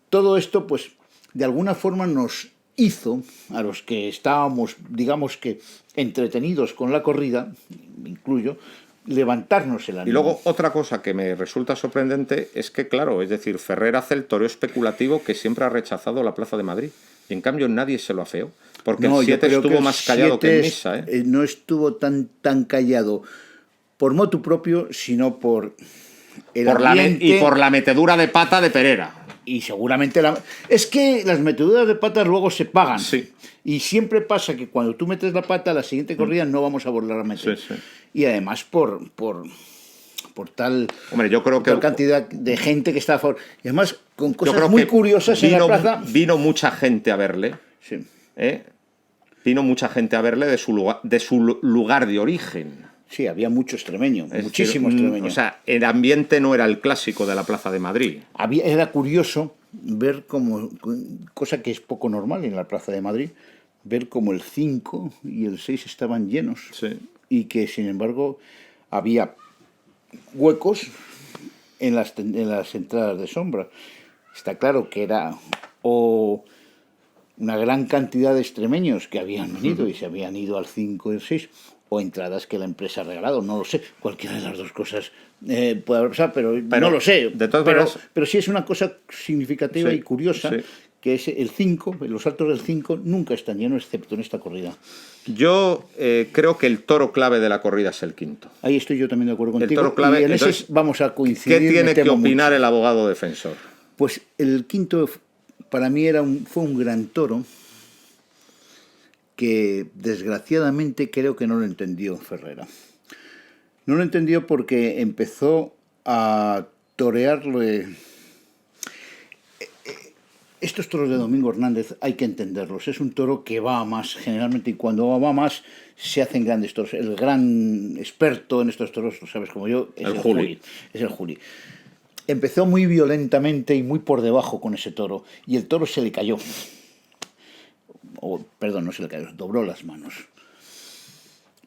Todo esto, pues, de alguna forma nos hizo, a los que estábamos, digamos que, entretenidos con la corrida, me incluyo, levantarnos el ánimo. Y luego otra cosa que me resulta sorprendente es que, claro, es decir, Ferrer hace el toreo especulativo que siempre ha rechazado la Plaza de Madrid. Y en cambio nadie se lo afeó. Porque el 7 estuvo más callado que en misa. No estuvo tan callado por motu propio, sino por el ambiente, y por la metedura de pata de Perera. Y seguramente es que las meteduras de pata luego se pagan. Sí. Y siempre pasa que cuando tú metes la pata, la siguiente corrida no vamos a volver a meter. Sí. Y además por tal, hombre, yo creo que tal cantidad de gente que está a favor. Y además con cosas muy curiosas en la plaza. Vino mucha gente a verle. Sí. Vino mucha gente a verle de su lugar de origen. Sí, había mucho extremeño, muchísimo extremeño. O sea, el ambiente no era el clásico de la Plaza de Madrid. Era curioso ver como, cosa que es poco normal en la Plaza de Madrid, ver como el 5 y el 6 estaban llenos. Sí. Y que, sin embargo, había huecos en las entradas de sombra. Está claro que era una gran cantidad de extremeños que habían venido y se habían ido al 5 y el 6, o entradas que la empresa ha regalado, no lo sé, cualquiera de las dos cosas puede haber pasado, pero no lo sé. De todas maneras, pero sí es una cosa significativa y curiosa, que es el 5, los altos del 5 nunca están llenos, excepto en esta corrida. Yo creo que el toro clave de la corrida es el quinto. Ahí estoy yo también de acuerdo contigo. El toro clave, y en ese vamos a coincidir. ¿Qué tiene que opinar el abogado defensor? Pues el quinto para mí fue un gran toro que desgraciadamente creo que no lo entendió Ferrera. No lo entendió porque empezó a torearle. Estos toros de Domingo Hernández hay que entenderlos. Es un toro que va a más generalmente, y cuando va a más se hacen grandes toros. El gran experto en estos toros, lo sabes como yo, es el Juli. Es el Juli. Empezó muy violentamente y muy por debajo con ese toro, y el toro se le cayó. No se le cayó, dobló las manos.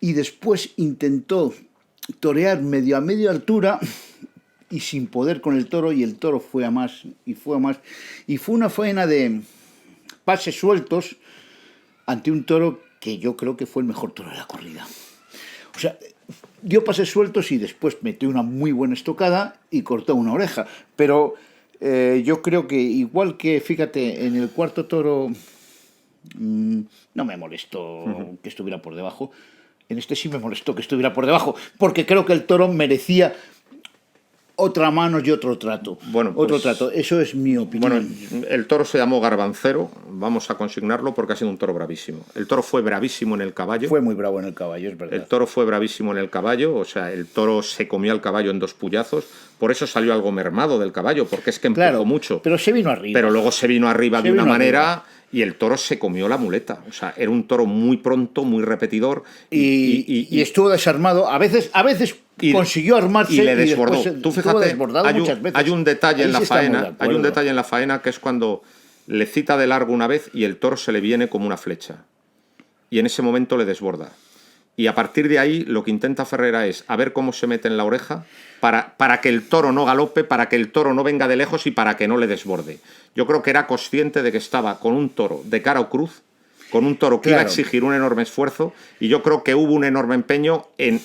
Y después intentó torear a media altura y sin poder con el toro, y el toro fue a más, y fue a más. Y fue una faena de pases sueltos ante un toro que yo creo que fue el mejor toro de la corrida. O sea, dio pases sueltos y después metió una muy buena estocada y cortó una oreja. Pero yo creo que igual que, fíjate, en el cuarto toro no me molestó que estuviera por debajo. En este sí me molestó que estuviera por debajo, porque creo que el toro merecía otra mano y otro trato. Bueno, pues, otro trato. Eso es mi opinión. Bueno, el toro se llamó Garbancero, vamos a consignarlo porque ha sido un toro bravísimo. El toro fue bravísimo en el caballo. Fue muy bravo en el caballo, es verdad. El toro fue bravísimo en el caballo, o sea, el toro se comió al caballo en 2 puyazos, por eso salió algo mermado del caballo, porque es que empujó mucho. Pero se vino arriba. Pero luego se vino arriba de una manera... Y el toro se comió la muleta. O sea, era un toro muy pronto, muy repetidor. Y estuvo desarmado. A veces consiguió armarse y le desbordó. Y después Tú fíjate, muchas veces. hay un detalle en la faena. Hay un detalle en la faena que es cuando le cita de largo una vez y el toro se le viene como una flecha. Y en ese momento le desborda. y a partir de ahí lo que intenta Ferrera es a ver cómo se mete en la oreja para que el toro no galope, para que el toro no venga de lejos y para que no le desborde. Yo creo que era consciente de que estaba con un toro de cara o cruz, con un toro que iba a exigir un enorme esfuerzo, y yo creo que hubo un enorme empeño en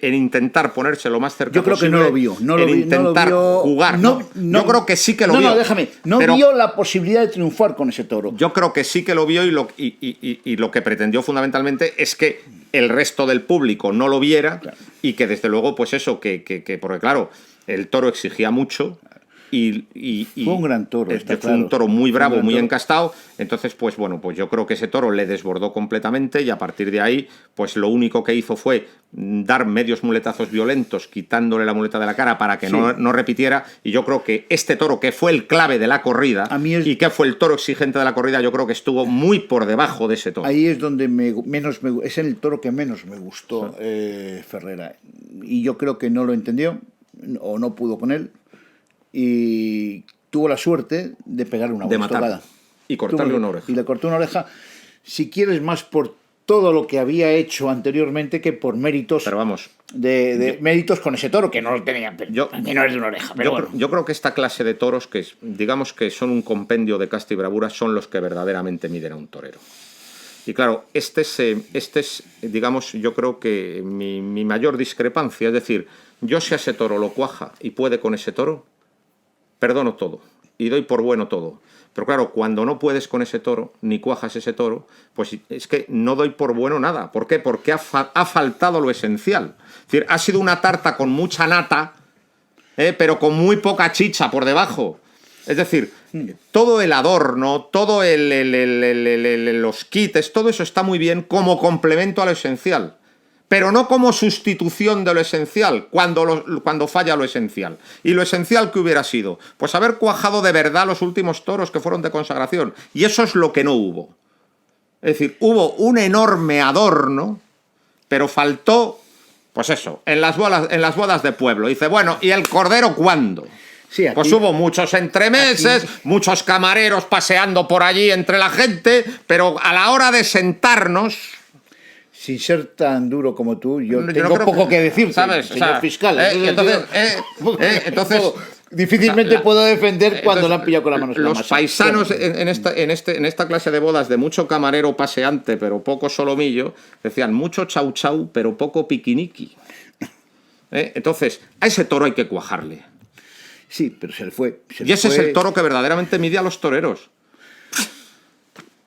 intentar ponerse lo más cerca yo creo posible. Que no lo vio. No lo intentar vio, jugar. Yo creo que sí que lo vio. No, déjame. No vio la posibilidad de triunfar con ese toro. Yo creo que sí que lo vio, y lo que pretendió fundamentalmente es que el resto del público no lo viera, claro. Y que desde luego, pues eso, porque claro, el toro exigía mucho. Fue un gran toro. Fue un toro muy bravo, muy encastado. Entonces, pues bueno, pues yo creo que ese toro le desbordó completamente, y a partir de ahí, pues lo único que hizo fue dar medios muletazos violentos, quitándole la muleta de la cara para que no repitiera. Y yo creo que este toro, que fue el clave de la corrida y que fue el toro exigente de la corrida, yo creo que estuvo muy por debajo de ese toro. Ahí es donde es el toro que menos me gustó, Ferrera. Y yo creo que no lo entendió o no pudo con él. Y tuvo la suerte de pegarle una buena estocada. Y cortarle una oreja. Y le cortó una oreja, si quieres, más por todo lo que había hecho anteriormente que por méritos. Pero vamos. Méritos con ese toro, que no lo tenía. Que no es de una oreja. Pero yo creo que esta clase de toros, que digamos que son un compendio de casta y bravura, son los que verdaderamente miden a un torero. Y claro, este es, digamos, yo creo que mi mayor discrepancia. Es decir, yo si a ese toro lo cuaja y puede con ese toro, perdono todo y doy por bueno todo. Pero claro, cuando no puedes con ese toro, ni cuajas ese toro, pues es que no doy por bueno nada. ¿Por qué? Porque ha faltado lo esencial. Es decir, ha sido una tarta con mucha nata, pero con muy poca chicha por debajo. Es decir, todo el adorno, todo los kits, todo eso está muy bien como complemento a lo esencial, pero no como sustitución de lo esencial, cuando falla lo esencial. ¿Y lo esencial qué hubiera sido? Pues haber cuajado de verdad los últimos toros que fueron de consagración. Y eso es lo que no hubo. Es decir, hubo un enorme adorno, pero faltó, pues eso, en las bodas de pueblo. Dice, bueno, ¿y el cordero cuándo? Sí, aquí, pues hubo muchos entremeses, muchos camareros paseando por allí entre la gente, pero a la hora de sentarnos... Sin ser tan duro como tú, yo tengo poco que decir, ¿sabes? Señor fiscal. Entonces, difícilmente puedo defender cuando la han pillado con la mano. Los paisanos en esta clase de bodas de mucho camarero paseante, pero poco solomillo, decían mucho chau chau, pero poco piquiniqui. Entonces, a ese toro hay que cuajarle. Sí, pero se le fue. Es el toro que verdaderamente mide a los toreros.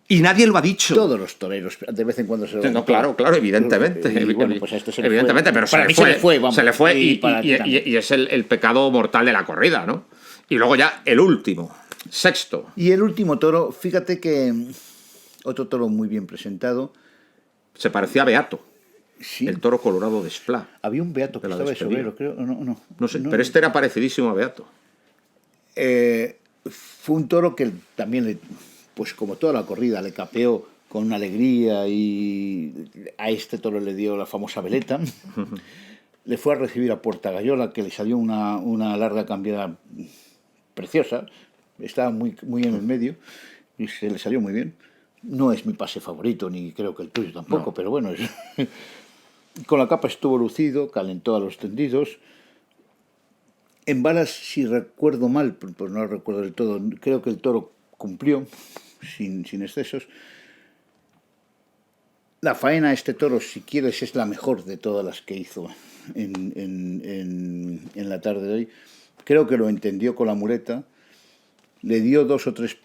Y nadie lo ha dicho. Todos los toreros de vez en cuando se lo... No, claro, evidentemente. Y bueno, pues a esto se le evidentemente, fue. pero para mí se le fue, vamos. Se le fue y es el pecado mortal de la corrida, ¿no? Y luego ya el último, sexto. Y el último toro, fíjate que otro toro muy bien presentado. Se parecía a Beato. Sí. El toro colorado de Esplá. Había un Beato que estaba de sobrero, creo. No sé, pero este era parecidísimo a Beato. Fue un toro que también, pues como toda la corrida, le capeó con una alegría, y a este toro le dio la famosa veleta. Le fue a recibir a Puerta Gallola, que le salió una larga cambiada preciosa. Estaba muy en el medio y se le salió muy bien. No es mi pase favorito, ni creo que el tuyo tampoco, pero bueno. Con la capa estuvo lucido, calentó a los tendidos. En varas, si recuerdo mal, pues no lo recuerdo del todo, creo que el toro cumplió sin excesos. La faena a este toro, si quieres, es la mejor de todas las que hizo en la tarde de hoy. Creo que lo entendió con la muleta. Le dio dos o tres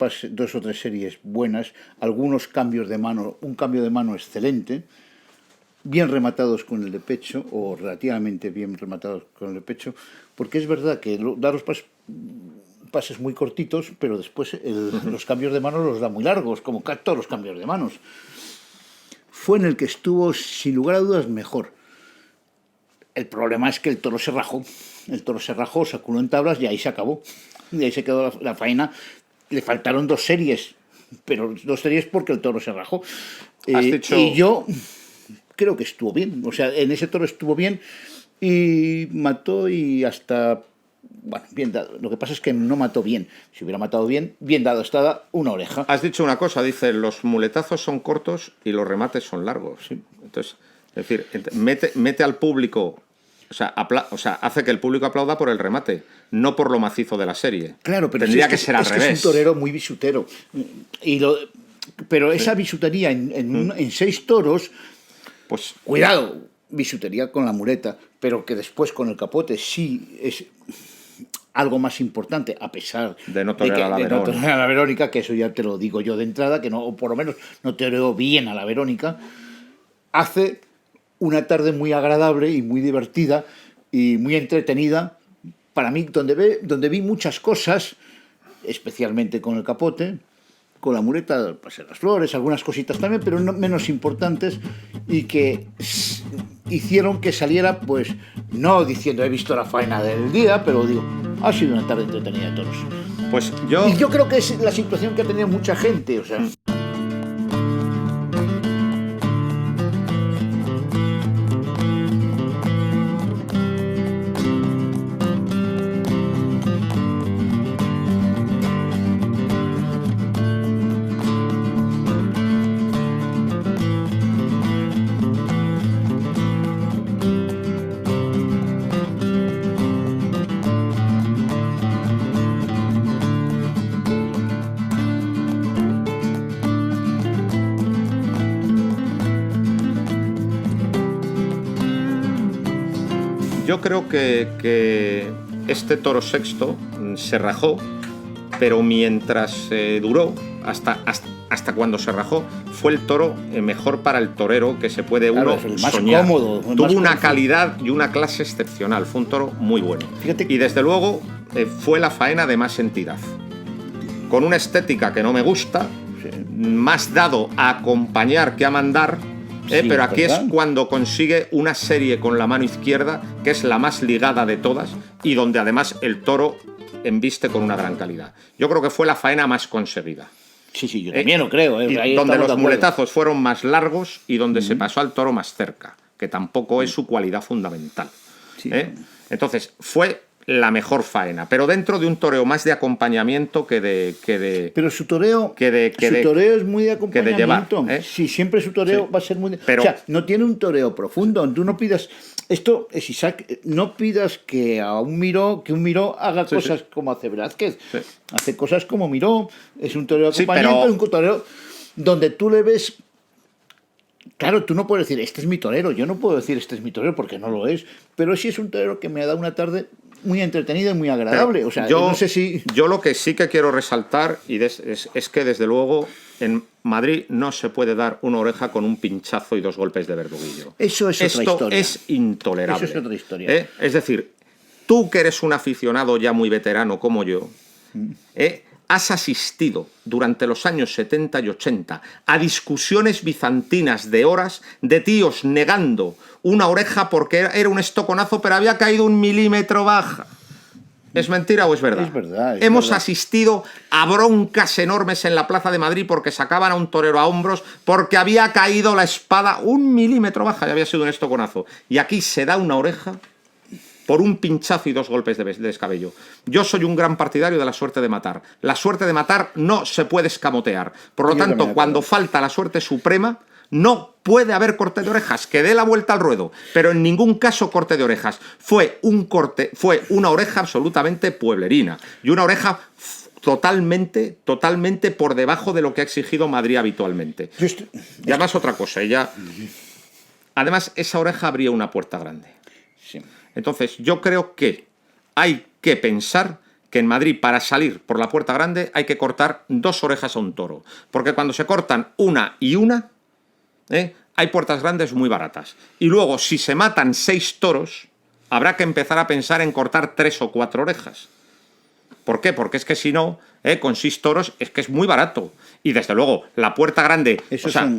series buenas, algunos cambios de mano, un cambio de mano excelente, bien rematados con el de pecho, o relativamente bien rematados con el de pecho, porque es verdad que da los pases muy cortitos, pero después los cambios de manos los da muy largos, como todos los cambios de manos. Fue en el que estuvo, sin lugar a dudas, mejor. El problema es que el toro se rajó. El toro se rajó, se culó en tablas y ahí se acabó. Y ahí se quedó la faena. Le faltaron 2 series, pero 2 series porque el toro se rajó. Y yo creo que estuvo bien. O sea, en ese toro estuvo bien y mató, y hasta bueno, bien dado. Lo que pasa es que no mató bien. Si hubiera matado bien, bien dado estaba una oreja. Has dicho una cosa, dice, los muletazos son cortos y los remates son largos. Sí. Entonces, es decir, mete al público, o sea, hace que el público aplauda por el remate, no por lo macizo de la serie. Claro, pero tendría si que ser al revés. Es un torero muy bisutero. Pero esa bisutería en 6 toros, Pues cuidado, bisutería con la muleta, pero que después con el capote sí es algo más importante, a pesar de no torear a la Verónica, que eso ya te lo digo yo de entrada, que no, o por lo menos no toreó bien a la Verónica, hace una tarde muy agradable y muy divertida y muy entretenida para mí, donde vi muchas cosas, especialmente con el capote, con la muleta, pues las flores, algunas cositas también, pero no menos importantes, y que hicieron que saliera, pues, no diciendo he visto la faena del día, pero digo, ha sido una tarde entretenida de toros. Pues Y yo creo que es la situación que ha tenido mucha gente, o sea. Yo creo que este toro sexto se rajó, pero mientras duró, hasta cuando se rajó, fue el toro mejor para el torero que se puede Claro, uno es el más soñar. cómodo, el Tuvo más una cómodo. calidad y una clase excepcional, fue un toro muy bueno. Fíjate. Y desde luego fue la faena de más entidad. Con una estética que no me gusta, más dado a acompañar que a mandar. Sí, Pero aquí ¿verdad? es cuando consigue una serie con la mano izquierda, que es la más ligada de todas, y donde además el toro embiste con una gran calidad. Yo creo que fue la faena más conseguida. Sí, yo también lo creo. Y Ahí donde estamos de los acuerdo. muletazos fueron más largos y donde se pasó al toro más cerca, que tampoco es su cualidad fundamental. Sí. Entonces, fue la mejor faena, pero dentro de un toreo más de acompañamiento que de Pero su toreo, su toreo es muy de acompañamiento. llevar, ¿eh? Sí, siempre su toreo Sí. va a ser muy... Pero- o sea, no tiene un toreo profundo. Tú no pidas... Esto es Isaac, no pidas que un Miró haga Sí, cosas como hace Velázquez. Sí. Hace cosas como Miró. Es un toreo de Sí, acompañamiento, pero- un toreo donde tú le ves... Claro, tú no puedes decir, este es mi torero. Yo no puedo decir, este es mi torero, porque no lo es. Pero sí es un torero que me ha dado una tarde muy entretenida y muy agradable. Pero O sea, yo no sé si... Yo lo que sí que quiero resaltar es que, desde luego, en Madrid no se puede dar una oreja con un pinchazo y 2 golpes de verduguillo. Eso es otra Esto historia. es intolerable. Eso es otra historia. Es decir, tú que eres un aficionado ya muy veterano como yo, has asistido durante los años 70 y 80 a discusiones bizantinas de horas de tíos negando una oreja porque era un estoconazo pero había caído 1 milímetro baja. ¿Es mentira o es verdad? Es verdad. Hemos asistido a broncas enormes en la Plaza de Madrid porque sacaban a un torero a hombros porque había caído la espada 1 milímetro baja y había sido un estoconazo. Y aquí se da una oreja por un pinchazo y 2 golpes de descabello. Yo soy un gran partidario de la suerte de matar. La suerte de matar no se puede escamotear. Por lo tanto, cuando falta la suerte suprema, no puede haber corte de orejas, que dé la vuelta al ruedo, pero en ningún caso corte de orejas. Fue una oreja absolutamente pueblerina y una oreja totalmente por debajo de lo que ha exigido Madrid habitualmente. Y además otra cosa, además esa oreja abría una puerta grande. Sí. Entonces yo creo que hay que pensar que en Madrid, para salir por la puerta grande, hay que cortar 2 orejas a un toro, porque cuando se cortan una y una, hay puertas grandes muy baratas. Y luego, si se matan 6 toros, habrá que empezar a pensar en cortar 3 o 4 orejas. ¿Por qué? Porque es que si no, con 6 toros es que es muy barato. Y desde luego, la puerta grande, Eso o sea,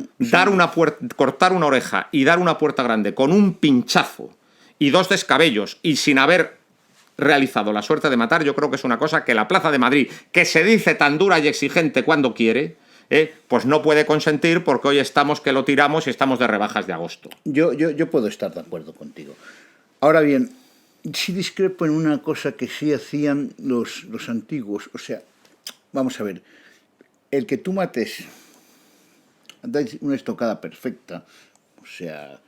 cortar una oreja y dar una puerta grande con un pinchazo y 2 descabellos y sin haber realizado la suerte de matar, yo creo que es una cosa que la Plaza de Madrid, que se dice tan dura y exigente cuando quiere, pues no puede consentir, porque hoy estamos que lo tiramos y estamos de rebajas de agosto. Yo puedo estar de acuerdo contigo. Ahora bien, sí discrepo en una cosa que sí hacían los antiguos. O sea, vamos a ver, el que tú mates, dais una estocada perfecta, o sea,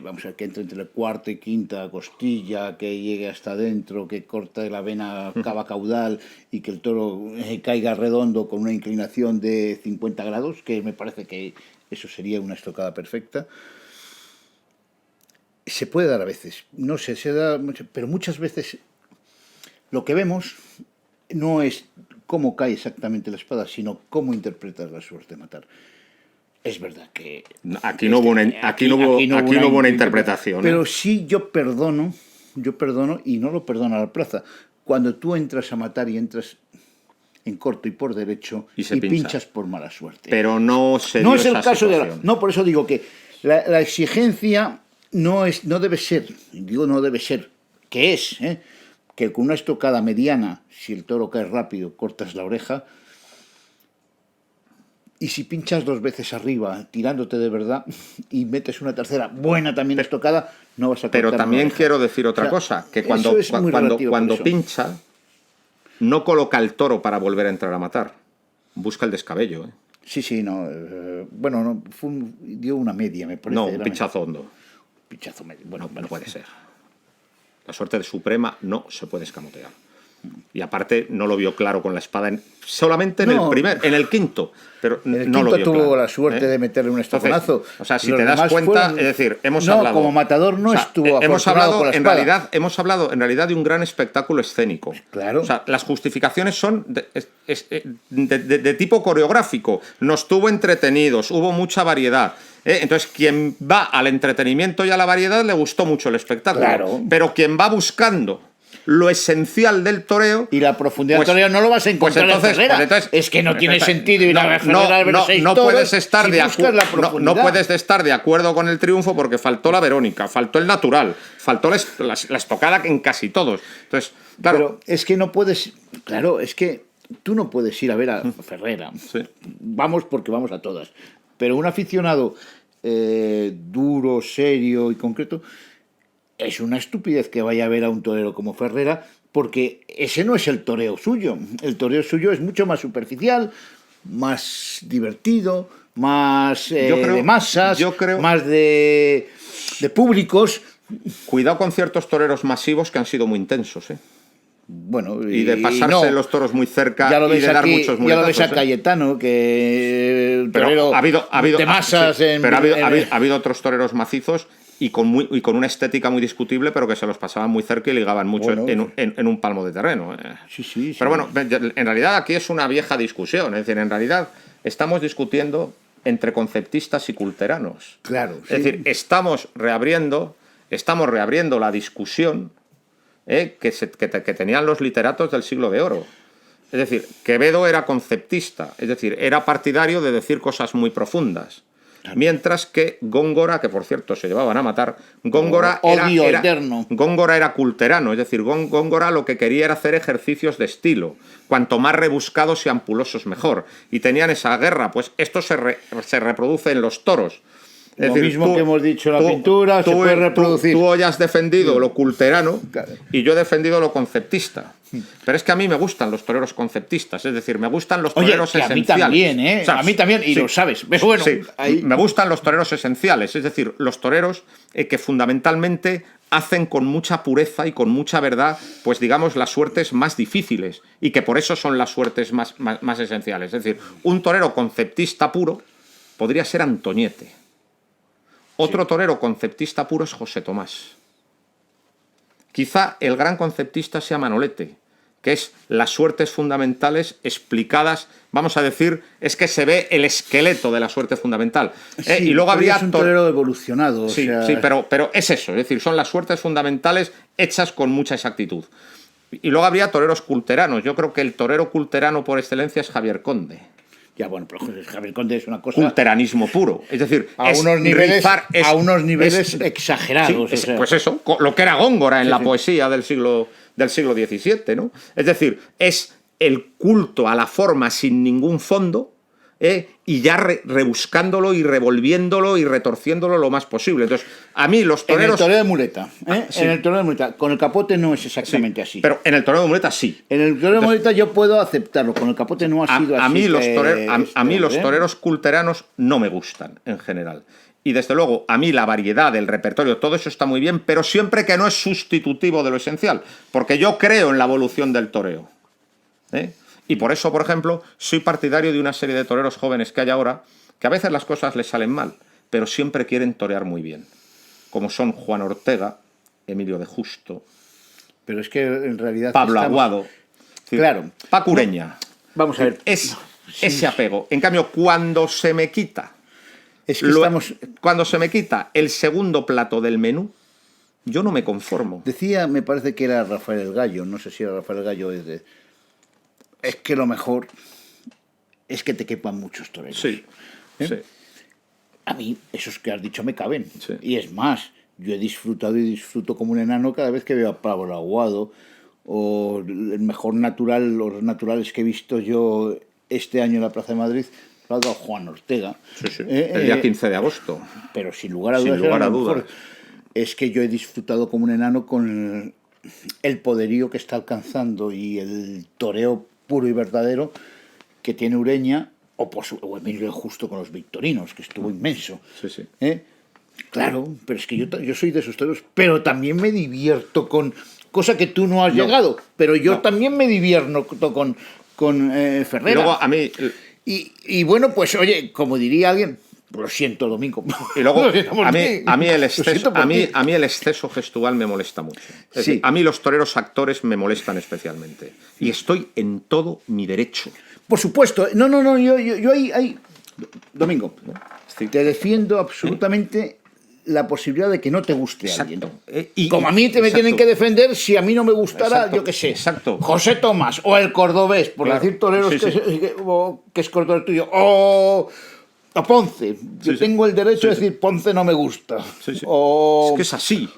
vamos a ver, que entre la cuarta y quinta costilla, que llegue hasta adentro, que corte la vena cava caudal y que el toro caiga redondo con una inclinación de 50 grados, que me parece que eso sería una estocada perfecta. Se puede dar a veces, no sé, se da, pero muchas veces lo que vemos no es cómo cae exactamente la espada, sino cómo interpretas la suerte de matar. Es verdad que aquí no hubo una interpretación. Pero sí yo perdono, y no lo perdona la plaza. Cuando tú entras a matar y entras en corto y por derecho y pinchas por mala suerte. Pero no se no dio es el esa caso situación. no, por eso digo que la exigencia no debe ser, que es, que con una estocada mediana, si el toro cae rápido, cortas la oreja. Y si pinchas 2 veces arriba, tirándote de verdad, y metes una tercera buena también estocada, no vas a cortar. Pero también oreja. quiero decir otra cosa, que cuando pincha, no coloca el toro para volver a entrar a matar. Busca el descabello. Sí, no. Bueno, no, dio una media, me parece. No, un pinchazo hondo. Pinchazo medio. Bueno, no puede ser. La suerte de Suprema no se puede escamotear. Y aparte no lo vio claro con la espada solamente en el quinto, pero no lo vio tuvo claro, la suerte de meterle un estoconazo. O sea, si te das cuenta, es decir, hemos hablado como matador no estuvo hemos afortunado hablado con la espada. hemos hablado en realidad de un gran espectáculo escénico. Claro. O sea, las justificaciones son de tipo coreográfico. Nos tuvo entretenidos, hubo mucha variedad. Entonces, quien va al entretenimiento y a la variedad le gustó mucho el espectáculo. Claro. Pero quien va buscando lo esencial del toreo y la profundidad del toreo no lo vas a encontrar en Ferrera. Es que no tiene sentido ir a Ferrera a ver 6 no toros puedes estar no puedes estar de acuerdo con el triunfo porque faltó la Verónica, faltó el natural, faltó la estocada en casi todos. Entonces, claro, pero es que no puedes, claro, es que tú no puedes ir a ver a Ferrera. Sí. Vamos porque vamos a todas. Pero un aficionado duro, serio y concreto, es una estupidez que vaya a ver a un torero como Ferrera, porque ese no es el toreo suyo. El toreo suyo es mucho más superficial, más divertido, más de masas, más de públicos. Cuidado con ciertos toreros masivos que han sido muy intensos, Bueno, y de pasarse los toros muy cerca y de dar muchos muletazos. Ya lo ves a Cayetano, que el torero ha habido de masas... Sí, pero ha habido otros toreros macizos y con una estética muy discutible, pero que se los pasaban muy cerca y ligaban mucho en un palmo de terreno. Sí. Pero bueno, en realidad aquí es una vieja discusión. Es decir, en realidad estamos discutiendo entre conceptistas y culteranos. Claro. Es decir, estamos reabriendo la discusión que tenían los literatos del siglo de oro. Es decir, Quevedo era conceptista, es decir, era partidario de decir cosas muy profundas. Claro. Mientras que Góngora, que por cierto se llevaban a matar, Góngora era culterano, es decir, Góngora lo que quería era hacer ejercicios de estilo, cuanto más rebuscados y ampulosos mejor. Y tenían esa guerra, pues esto se reproduce en los toros. Es lo mismo que hemos dicho en la pintura, se puede reproducir. Tú hoy has defendido lo culterano y yo he defendido lo conceptista. Pero es que a mí me gustan los toreros conceptistas, es decir, me gustan los toreros esenciales. A mí también, O sea, a mí también, y lo sabes. Pero bueno, me gustan los toreros esenciales, es decir, los toreros que fundamentalmente hacen con mucha pureza y con mucha verdad, pues digamos, las suertes más difíciles y que por eso son las suertes más esenciales. Es decir, un torero conceptista puro podría ser Antoñete. Otro torero conceptista puro es José Tomás. Quizá el gran conceptista sea Manolete, que es las suertes fundamentales explicadas, vamos a decir, es que se ve el esqueleto de la suerte fundamental. Sí, y luego habría es un torero evolucionado. Sí, pero es eso, es decir, son las suertes fundamentales hechas con mucha exactitud. Y luego habría toreros culteranos. Yo creo que el torero culterano por excelencia es Javier Conde. Ya, bueno, pero Javier Conde es una cosa... Culteranismo puro. Es decir, a unos niveles exagerados. Sí, pues eso, lo que era Góngora en la poesía del siglo XVII, ¿no? Es decir, es el culto a la forma sin ningún fondo y ya rebuscándolo y revolviéndolo y retorciéndolo lo más posible. Entonces, a mí los toreros... En el toreo de muleta, Sí. En el toreo de muleta. Con el capote no es exactamente así. Pero en el toreo de muleta sí. En el toreo de muleta yo puedo aceptarlo, con el capote no ha sido así. A mí los ¿eh? toreros culteranos no me gustan, en general. Y desde luego, a mí la variedad, el repertorio, todo eso está muy bien, pero siempre que no es sustitutivo de lo esencial. Porque yo creo en la evolución del toreo. Y por eso, por ejemplo, soy partidario de una serie de toreros jóvenes que hay ahora, que a veces las cosas les salen mal, pero siempre quieren torear muy bien. Como son Juan Ortega, Emilio de Justo, Pero es que en realidad Pablo Aguado, Claro. Paco Ureña. Vamos a ver. Es ese apego. En cambio, cuando se me quita cuando se me quita el segundo plato del menú, yo no me conformo. Decía, me parece que era Rafael el Gallo, no sé si era Rafael el Gallo, es que lo mejor es que te quepan muchos toreros. Sí, sí. A mí, esos que has dicho me caben. Sí. Y es más, yo he disfrutado y disfruto como un enano cada vez que veo a Pablo Aguado o el mejor natural, los naturales que he visto yo este año en la Plaza de Madrid, lo ha dado Juan Ortega. Sí, sí. El día 15 de agosto. Pero sin lugar a Sin dudas, lugar era a lo mejor. dudas. Es que yo he disfrutado como un enano con el poderío que está alcanzando y el toreo puro y verdadero que tiene Ureña o Emilio Justo con los victorinos, que estuvo inmenso. Sí, sí. Claro, pero es que yo soy de esos toreros, pero también me divierto con cosa que tú no has llegado, pero yo también me divierto con Ferrera. Y luego a mí... Y bueno, pues oye, como diría alguien, lo siento, Domingo. Y luego, a mí el Lo siento exceso, por ti. a mí el exceso gestual me molesta mucho. Es Sí. decir, a mí los toreros actores me molestan especialmente. Y estoy en todo mi derecho. Por supuesto, no, yo ahí, Domingo, Sí. te defiendo absolutamente la posibilidad de que no te guste alguien. Y Como a mí me exacto. tienen que defender si a mí no me gustara, Exacto, yo qué sé, exacto. José Tomás o el cordobés, por Claro, decir toreros sí, sí. que es cordobés tuyo, o a Ponce. Yo Sí, sí. tengo el derecho Sí, de sí. decir Ponce no me gusta. Sí, sí. O... Es que es así.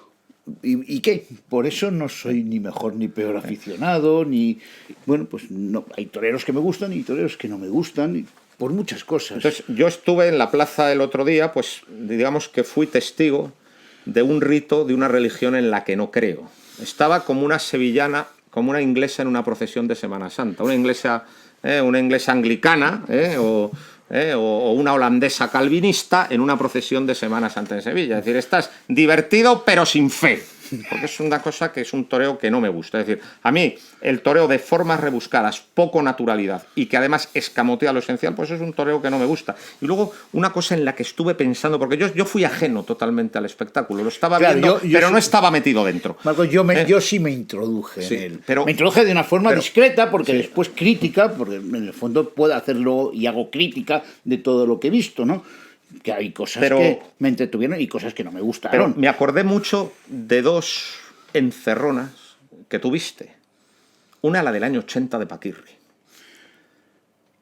¿Y qué? Por eso no soy ni mejor ni peor aficionado, ni... Bueno, pues no, hay toreros que me gustan y toreros que no me gustan, y por muchas cosas. Entonces, yo estuve en la plaza el otro día, pues digamos que fui testigo de un rito, de una religión en la que no creo. Estaba como una sevillana, como una inglesa en una procesión de Semana Santa, una inglesa anglicana, o una holandesa calvinista en una procesión de Semana Santa en Sevilla. Es decir, estás divertido pero sin fe, porque es una cosa que es un toreo que no me gusta. Es decir, a mí el toreo de formas rebuscadas, poco naturalidad y que además escamotea lo esencial, pues es un toreo que no me gusta. Y luego una cosa en la que estuve pensando, porque yo fui ajeno totalmente al espectáculo, lo estaba Claro, viendo, yo pero sí- no estaba metido dentro. Marcos, yo sí me introduje Sí, en él. pero- Me introduje de una forma pero- discreta, porque sí. después crítica, porque en el fondo puedo hacerlo y hago crítica de todo lo que he visto, ¿no? Que hay cosas Pero- que me entretuvieron y cosas que no me Pero gustaron. me acordé mucho de dos encerronas que tuviste. Una, la del año 80 de Paquirri.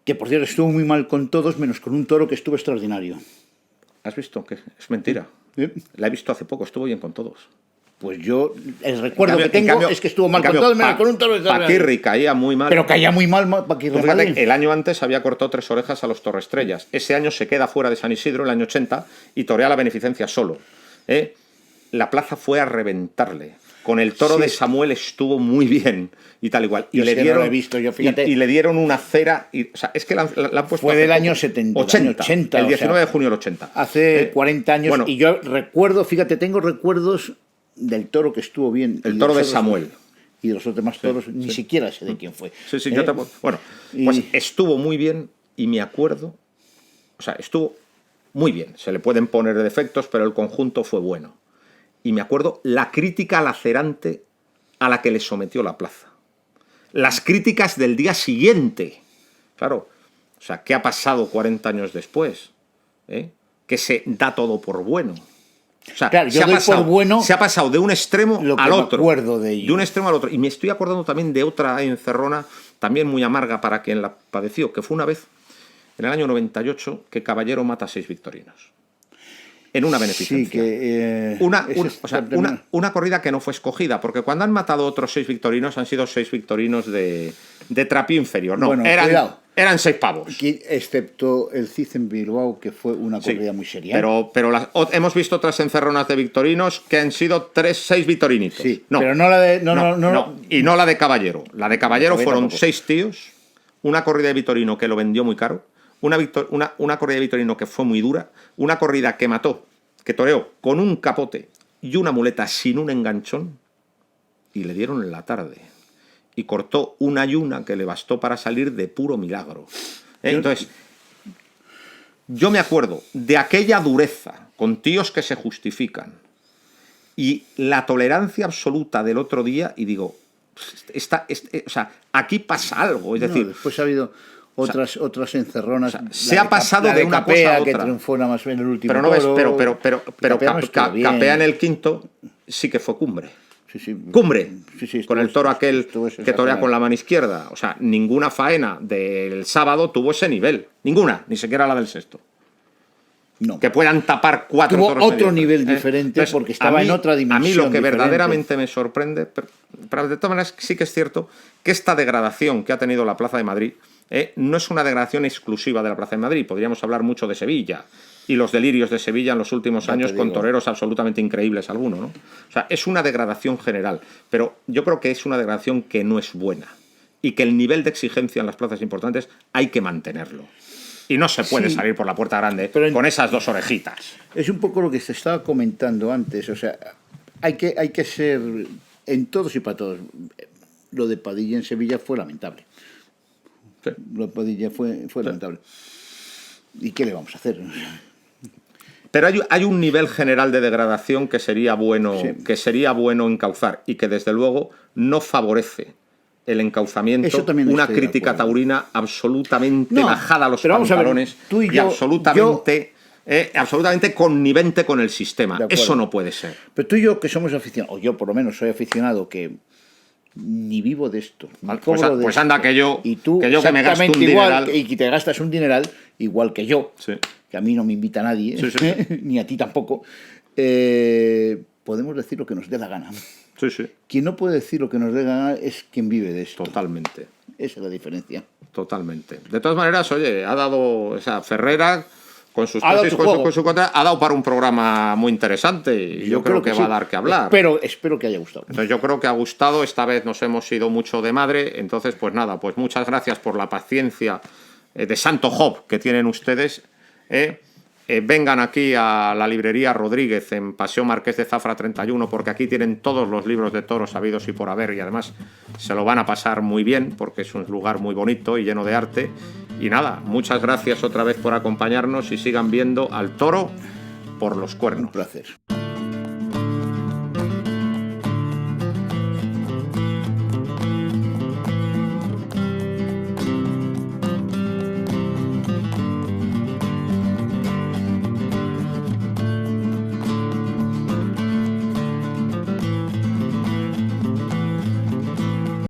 Que por cierto estuvo muy mal con todos, menos con un toro que estuvo extraordinario. ¿Has visto? Que es mentira. La he visto hace poco, estuvo bien con todos. Pues yo, el recuerdo En que tengo cambio- es que estuvo mal en con cambio, todos, menos con un toro extraordinario. Paquirri caía muy mal. Pero caía muy mal Paquirri. Tú fíjate mal. que el año antes había cortado 3 orejas a los Torreestrellas. Ese año se queda fuera de San Isidro, el año 80, y torea la beneficencia solo. La plaza fue a reventarle. Con el toro Sí. de Samuel estuvo muy bien y tal igual. Y Yo le es que no dieron, lo he visto, yo, fíjate. y le dieron una cera. O sea, es que la han puesto. Fue hace del poco. año 70, 80, o el 19 sea, de junio del 80. Hace 40 años, bueno, y yo recuerdo, fíjate, tengo recuerdos del toro que estuvo bien. El y toro de los otros- Samuel. Y de los otros demás toros, ni siquiera sé de quién fue. Sí, sí, yo te... Bueno, pues Y- estuvo muy bien y me acuerdo, o sea, estuvo muy bien. Se le pueden poner defectos, pero el conjunto fue bueno. Y me acuerdo la crítica lacerante a la que le sometió la plaza. Las críticas del día siguiente. Claro, o sea, ¿qué ha pasado 40 años después? Que se da todo por bueno. O sea, Claro, yo doy por bueno se ha pasado de un extremo lo que al me otro. acuerdo de ello. De un extremo al otro. Y me estoy acordando también de otra encerrona, también muy amarga para quien la padeció, que fue una vez, en el año 98, que Caballero mata a 6 victorinos. en una Sí, beneficencia. que... Una corrida que no fue escogida, porque cuando han matado otros 6 victorinos han sido 6 victorinos de trapío inferior. No, Bueno, eran 6 pavos. Excepto el Cid en Bilbao, que fue una corrida muy seria. Pero hemos visto otras encerronas de victorinos que han sido 6 victorinitos. Sí, no, pero no la de... Y no la de Caballero. La de Caballero fueron tampoco. 6 tíos, una corrida de Vitorino que lo vendió muy caro, una corrida de Vitorino que fue muy dura, una corrida que mató, que toreó con un capote y una muleta sin un enganchón, y le dieron en la tarde. Y cortó una ayuna que le bastó para salir de puro milagro. Entonces, yo me acuerdo de aquella dureza con tíos que se justifican y la tolerancia absoluta del otro día, y digo, o sea, aquí pasa algo. Es decir, después ha habido otras encerronas. Se ha pasado de una cosa a otra. Que triunfó nada más en el último pero no ves, toro. pero Capea en el quinto sí que fue cumbre. Cumbre, con el toro aquel que torea con la mano izquierda. O sea, ninguna faena del sábado tuvo ese nivel. Ninguna, ni siquiera la del sexto. No. Que puedan tapar 4 tuvo toros. Otro nivel diferente. Entonces, porque estaba en otra dimensión. A mí lo que diferente. verdaderamente me sorprende, pero de todas maneras sí que es cierto que esta degradación que ha tenido la Plaza de Madrid no es una degradación exclusiva de la Plaza de Madrid. Podríamos hablar mucho de Sevilla y los delirios de Sevilla en los últimos años con toreros absolutamente increíbles alguno, ¿no? O sea, es una degradación general, pero yo creo que es una degradación que no es buena y que el nivel de exigencia en las plazas importantes hay que mantenerlo. Y no se puede salir por la puerta grande con esas 2 orejitas. Es un poco lo que se estaba comentando antes, o sea, hay que ser en todos y para todos. Lo de Padilla en Sevilla fue lamentable. Sí. Lo de Padilla fue lamentable. ¿Y qué le vamos a hacer? Pero hay un nivel general de degradación que sería bueno encauzar y que desde luego no favorece el encauzamiento, una crítica taurina absolutamente bajada a los pantalones y absolutamente connivente con el sistema. Eso no puede ser. Pero tú y yo, que somos aficionados, o yo por lo menos soy aficionado, que ni vivo de esto. Pues anda, que yo que me gasto un dineral. Y que te gastas un dineral, igual que yo, sí. Que a mí no me invita nadie, sí. ni a ti tampoco, podemos decir lo que nos dé la gana. Sí, sí. Quien no puede decir lo que nos dé la gana es quien vive de esto. Totalmente. Esa es la diferencia. Totalmente. De todas maneras, oye, ha dado Ferrera, con sus pros y con su contra, ha dado para un programa muy interesante y yo creo que va a dar que hablar. Espero que haya gustado. Entonces yo creo que ha gustado, esta vez nos hemos ido mucho de madre, entonces pues nada, pues muchas gracias por la paciencia de Santo Job que tienen ustedes. Vengan aquí a la librería Rodríguez en Paseo Marqués de Zafra 31 porque aquí tienen todos los libros de toros sabidos y por haber y además se lo van a pasar muy bien porque es un lugar muy bonito y lleno de arte. Y nada, muchas gracias otra vez por acompañarnos y sigan viendo al toro por los cuernos. Un placer.